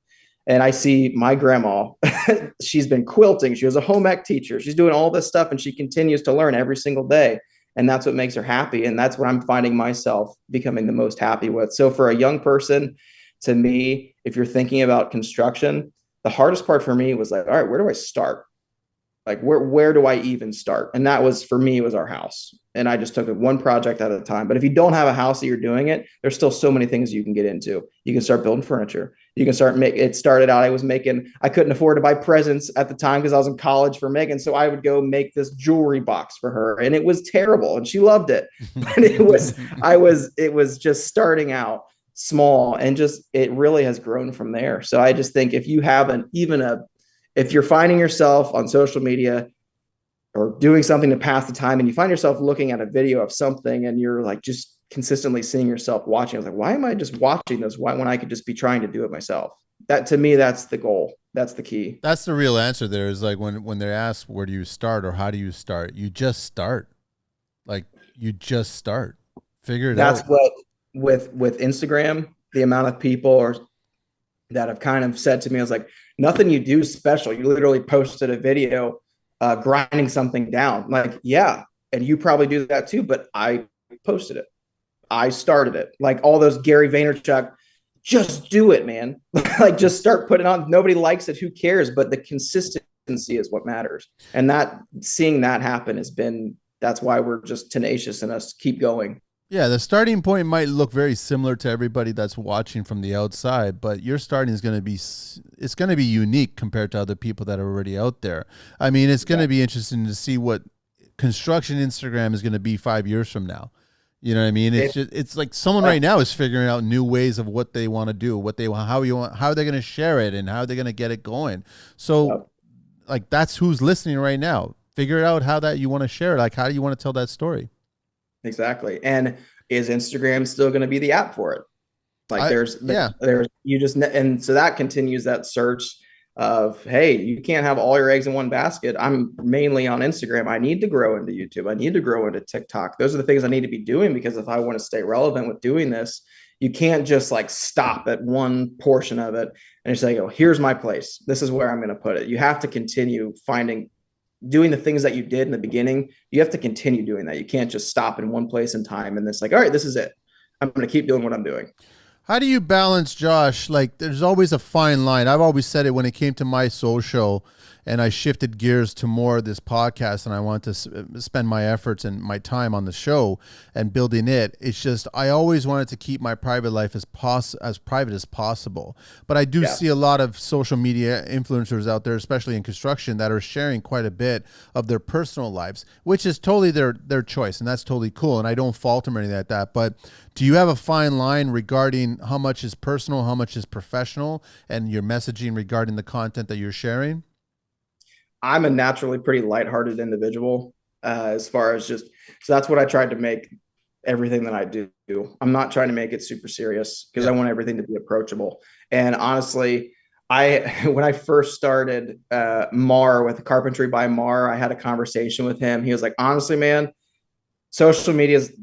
And I see my grandma, she's been quilting. She was a home ec teacher. She's doing all this stuff, and she continues to learn every single day. And that's what makes her happy. And that's what I'm finding myself becoming the most happy with. So for a young person, to me, if you're thinking about construction, the hardest part for me was like, all right, where do I start? Like, where do I even start? And that was, for me, was our house. And I just took it one project at a time. But if you don't have a house that you're doing it, there's still so many things you can get into. You can start building furniture. You can it started out, I couldn't afford to buy presents at the time because I was in college for Megan. So I would go make this jewelry box for her, and it was terrible and she loved it. But it was just starting out small, and just, it really has grown from there. So I just think if you have if you're finding yourself on social media or doing something to pass the time, and you find yourself looking at a video of something and you're like just consistently seeing yourself watching, I was like, why am I just watching this? Why, when I could just be trying to do it myself? That, to me, that's the goal. That's the key. That's the real answer there, is like when they're asked, where do you start or how do you start? You just start. Like, you just start. Figure it out. That's what, with Instagram, the amount of people that have kind of said to me, I was like, nothing you do is special. You literally posted a video grinding something down. Like, yeah, and you probably do that too, but I posted it. I started it. Like all those Gary Vaynerchuk, just do it, man. Like, just start putting on. Nobody likes it. Who cares? But the consistency is what matters. And seeing that happen that's why we're just tenacious and us keep going. Yeah, the starting point might look very similar to everybody that's watching from the outside, but your starting is going to be it's going to be unique compared to other people that are already out there. I mean, it's going to be interesting to see what construction Instagram is going to be 5 years from now. You know what I mean? It's It, just it's like someone right now is figuring out new ways of what they want to do, what they want, how they're going to share it, and how they're going to get it going. So, like that's who's listening right now. Figure out how that you want to share it. Like, how do you want to tell that story? exactly. And is Instagram still going to be the app for it? Like I yeah. there's you just and so that continues that search of, hey, you can't have all your eggs in one basket. I'm mainly on Instagram. I need to grow into YouTube. I need to grow into TikTok. Those are the things I need to be doing, because if I want to stay relevant with doing this, you can't just like stop at one portion of it and just say, oh, here's my place. This is where I'm going to put it. You have to continue doing the things that you did in the beginning. You have to continue doing that. You can't just stop in one place in time and it's like, all right, this is it. I'm going to keep doing what I'm doing. How do you balance, Josh? Like, there's always a fine line. I've always said it when it came to my social, and I shifted gears to more of this podcast, and I want to spend my efforts and my time on the show and building it. It's just I always wanted to keep my private life as private as possible. But I do see a lot of social media influencers out there, especially in construction, that are sharing quite a bit of their personal lives, which is totally their choice, and that's totally cool. And I don't fault them or anything like that. But do you have a fine line regarding how much is personal, how much is professional, and your messaging regarding the content that you're sharing? I'm a naturally pretty lighthearted individual, as far as just, so that's what I tried to make everything that I do. I'm not trying to make it super serious because I Yeah. want everything to be approachable. And honestly, I when I first started Mar with Carpentry by Mar, I had a conversation with him. He was like, honestly, man, social media is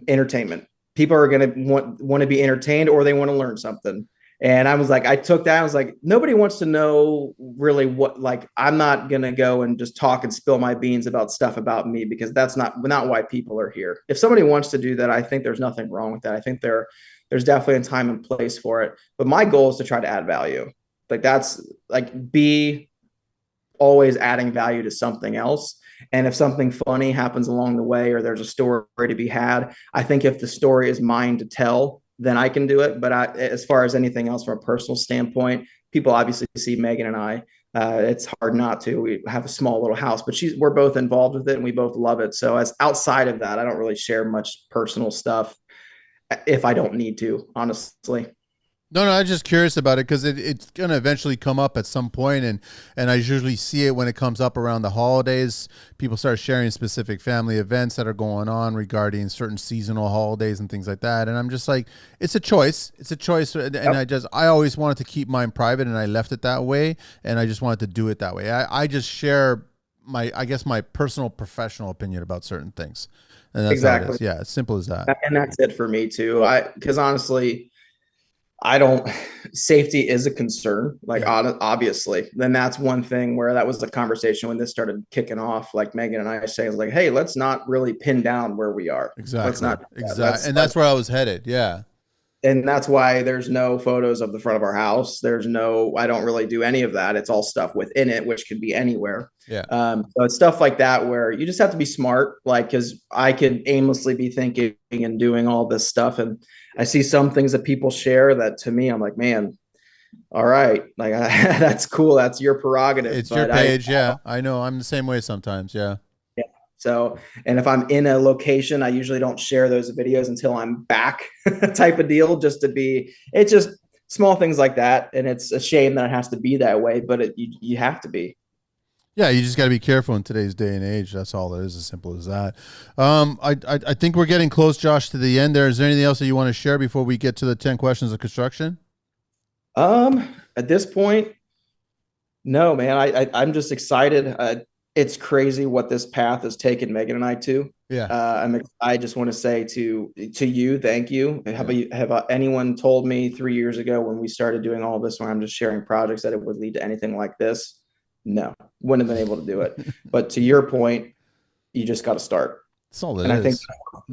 entertainment. People are going to want to be entertained, or they want to learn something. And I was like, I took that. I was like, nobody wants to know really what, like, I'm not going to go and just talk and spill my beans about stuff about me, because that's not why people are here. If somebody wants to do that, I think there's nothing wrong with that. I think there's definitely a time and place for it. But my goal is to try to add value. Like that's like be always adding value to something else. And if something funny happens along the way, or there's a story to be had, I think if the story is mine to tell, then I can do it. But as far as anything else from a personal standpoint, people obviously see Megan and I. It's hard not to. We have a small little house, but we're both involved with it and we both love it. So as outside of that, I don't really share much personal stuff if I don't need to, honestly. No, I'm just curious about it because it's going to eventually come up at some point, and I usually see it when it comes up around the holidays. People start sharing specific family events that are going on regarding certain seasonal holidays and things like that. And I'm just like, it's a choice. It's a choice, and I always wanted to keep mine private, and I left it that way, and I just wanted to do it that way. I just share I guess my personal professional opinion about certain things, and that's how it Exactly. is. Yeah, as simple as that. And that's it for me too. Because honestly, I don't, safety is a concern, like Yeah, obviously. Then that's one thing where that was the conversation when this started kicking off. Like Megan and I saying, like, hey, let's not really pin down where we are. Let's exactly, not, exactly, and that's where I was headed. Yeah, and that's why there's no photos of the front of our house. I don't really do any of that. It's all stuff within it, which could be anywhere. yeah. So it's stuff like that where you just have to be smart, like, because I could aimlessly be thinking and doing all this stuff. And I see some things that people share that to me, I'm like, man, all right, like that's cool. That's your prerogative. It's your page. Yeah, I know. I'm the same way sometimes. Yeah. Yeah. So, and if I'm in a location, I usually don't share those videos until I'm back type of deal, it's just small things like that. And it's a shame that it has to be that way, but you have to be. Yeah, you just got to be careful in today's day and age. That's all it is, as simple as that. I think we're getting close, Josh, to the end there. Is there anything else that you want to share before we get to the 10 questions of construction? At this point, no, man, I'm just excited. It's crazy what this path has taken Megan and I to. Yeah. I just want to say to you, thank you. Yeah. Have anyone told me 3 years ago when we started doing all this, when I'm just sharing projects, that it would lead to anything like this? No, wouldn't have been able to do it. But to your point, you just got to start. That's all it And is.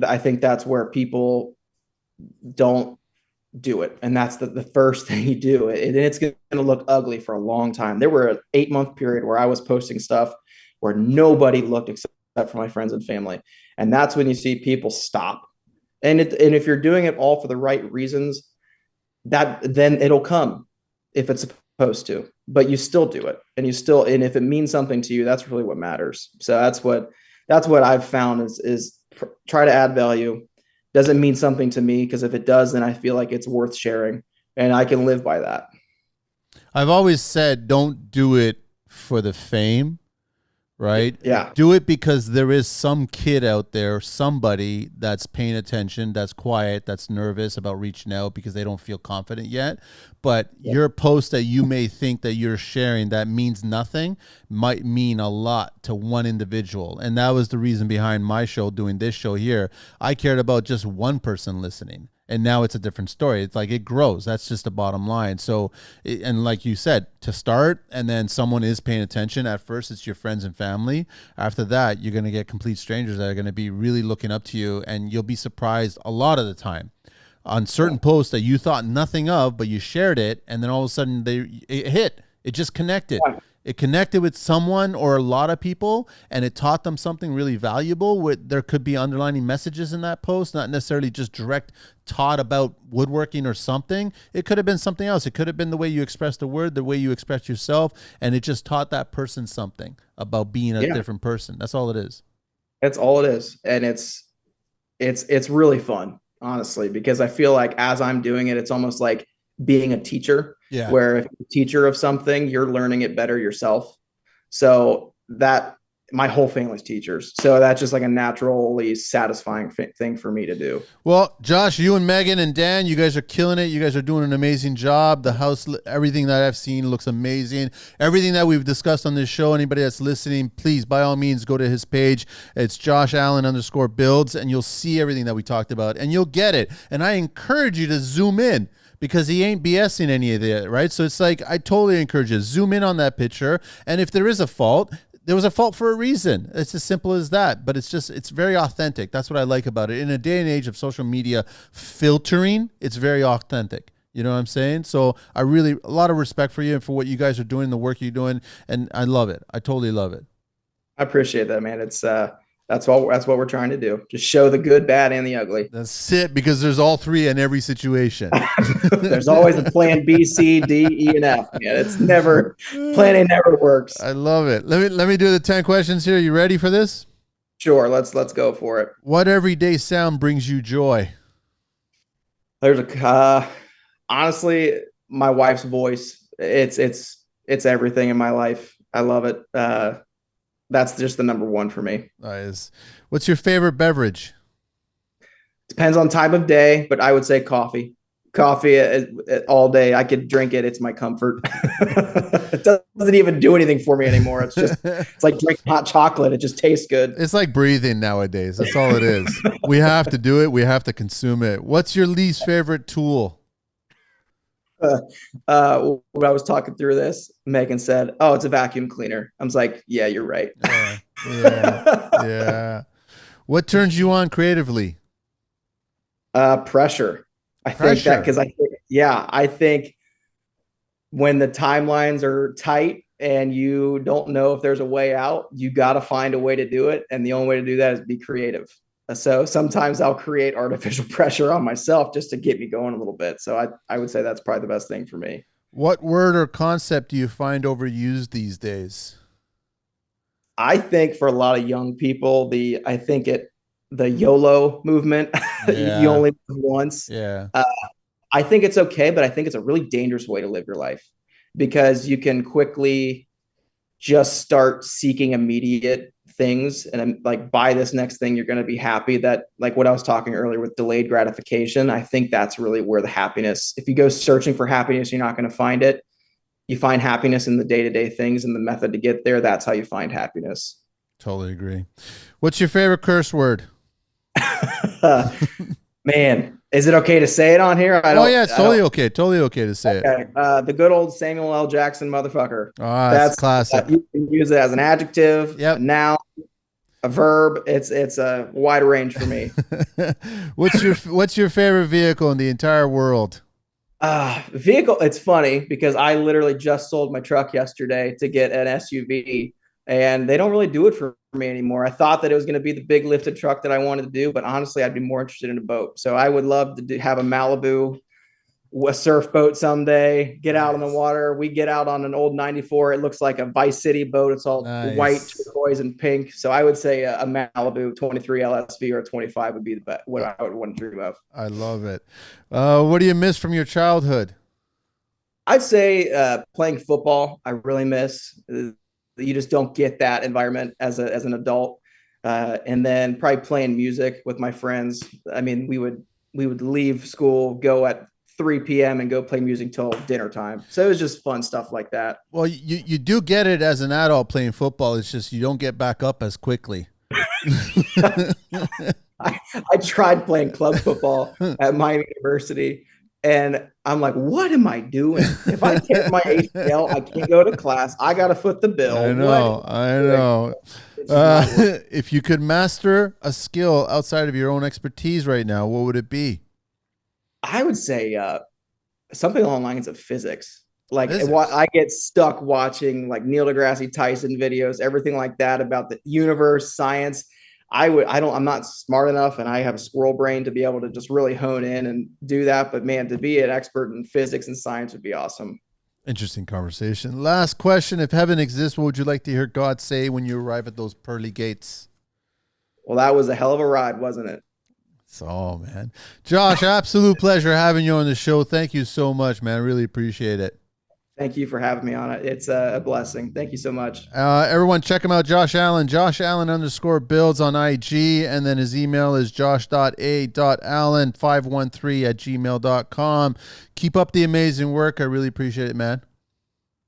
I think that's where people don't do it. And that's the first thing you do. And it's going to look ugly for a long time. There were an 8-month period where I was posting stuff where nobody looked except for my friends and family. And that's when you see people stop And if you're doing it all for the right reasons, that then it'll come if it's supposed to. But you still do it, and and if it means something to you, that's really what matters. So that's what I've found is try to add value. Does it mean something to me? Because if it does, then I feel like it's worth sharing, and I can live by that. I've always said, don't do it for the fame, right? Yeah. Do it because there is some kid out there, somebody that's paying attention, that's quiet, that's nervous about reaching out because they don't feel confident yet. But your post that you may think that you're sharing that means nothing might mean a lot to one individual. And that was the reason behind my show, doing this show here. I cared about just one person listening. And now it's a different story. It's like it grows. That's just the bottom line. So, and like you said, to start, and then someone is paying attention. At first, it's your friends and family. After that, you're going to get complete strangers that are going to be really looking up to you, and you'll be surprised a lot of the time on certain posts that you thought nothing of, but you shared it, and then all of a sudden it hit. It just connected. It connected with someone or a lot of people, and it taught them something really valuable. There could be underlining messages in that post, not necessarily just direct taught about woodworking or something. It could have been something else. It could have been the way you expressed the word, the way you expressed yourself, and it just taught that person something about being a different person. That's all it is. That's all it is. And it's really fun, honestly, because I feel like as I'm doing it, it's almost like being a teacher, where if you're a teacher of something, you're learning it better yourself. So that my whole family's teachers. So that's just like a naturally satisfying thing for me to do. Well, Josh, you and Megan and Dan, you guys are killing it. You guys are doing an amazing job. The house, everything that I've seen looks amazing. Everything that we've discussed on this show, anybody that's listening, please, by all means, go to his page. It's Josh Allen _builds, and you'll see everything that we talked about, and you'll get it. And I encourage you to zoom in, because he ain't BSing any of it, right? So it's like, I totally encourage you to zoom in on that picture. And if there is a fault, there was a fault for a reason. It's as simple as that. But it's very authentic. That's what I like about it. In a day and age of social media filtering, it's very authentic. You know what I'm saying? So a lot of respect for you and for what you guys are doing, the work you're doing. And I love it. I totally love it. I appreciate that, man. That's what we're trying to do. Just show the good, bad, and the ugly. That's it, because there's all three in every situation. There's always a plan B, C, D, E, and F. Yeah, planning never works. I love it. Let me do the 10 questions here. You ready for this? Sure, let's go for it. What everyday sound brings you joy? There's honestly, my wife's voice. It's everything in my life. I love it. That's just the number one for me. Nice. What's your favorite beverage? Depends on time of day, but I would say coffee. Coffee all day. I could drink it. It's my comfort. It doesn't even do anything for me anymore. It's like drinking hot chocolate. It just tastes good. It's like breathing nowadays. That's all it is. We have to do it. We have to consume it. What's your least favorite tool? When I was talking through this, Megan said, "Oh, it's a vacuum cleaner." I was like, "Yeah, you're right." Yeah. What turns you on creatively? Pressure. I think that because I think when the timelines are tight and you don't know if there's a way out, you got to find a way to do it, and the only way to do that is be creative. So sometimes I'll create artificial pressure on myself just to get me going a little bit. So I would say that's probably the best thing for me. What word or concept do you find overused these days? I think for a lot of young people, the YOLO movement, you only live once. Yeah. I think it's okay, but I think it's a really dangerous way to live your life, because you can quickly just start seeking immediate things and like buy this next thing, you're going to be happy. That, like what I was talking earlier with delayed gratification, I think that's really where the happiness, if you go searching for happiness, you're not going to find it. You find happiness in the day-to-day things and the method to get there. That's how you find happiness. Totally agree. What's your favorite curse word? Man, is it okay to say it on here? It's totally okay. Totally okay to say it. The good old Samuel L. Jackson motherfucker. That's classic. You can use it as an adjective, a noun, a verb. It's a wide range for me. What's your favorite vehicle in the entire world? Vehicle. It's funny because I literally just sold my truck yesterday to get an SUV, and they don't really do it for me anymore. I thought that it was going to be the big lifted truck that I wanted to do, but honestly, I'd be more interested in a boat. So I would love to have a Malibu, a surf boat someday, get out on the water. We get out on an old 94. It looks like a Vice City boat. It's all white, Nice. turquoise, and pink. So I would say a Malibu 23 LSV or a 25 would be the best, what I would want to dream of. I love it. What do you miss from your childhood? I'd say playing football. I really miss. You just don't get that environment as an adult. And then probably playing music with my friends. I mean, we would leave school, go at 3 p.m. and go play music till dinner time. So it was just fun stuff like that. Well, you do get it as an adult playing football. It's just you don't get back up as quickly. I tried playing club football at my university, and I'm like, what am I doing? If I tear my ACL, I can't go to class. I got to foot the bill. I know. If you could master a skill outside of your own expertise right now, what would it be? I would say something along the lines of physics. Like Physics. I get stuck watching like Neil deGrasse Tyson videos, everything like that about the universe, science. I'm not smart enough and I have a squirrel brain to be able to just really hone in and do that. But man, to be an expert in physics and science would be awesome. Interesting conversation. Last question. If heaven exists, what would you like to hear God say when you arrive at those pearly gates? Well, that was a hell of a ride, wasn't it? So, man. Josh, absolute pleasure having you on the show. Thank you so much, man. Really appreciate it. Thank you for having me on it. It's a blessing. Thank you so much. Everyone, check him out, Josh Allen. Josh Allen _builds on IG. And then his email is josh.a.allen513@gmail.com. Keep up the amazing work. I really appreciate it, man.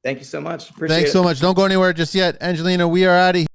Thank you so much. Appreciate Thanks it. so much. Don't go anywhere just yet. Angelina, we are out of here.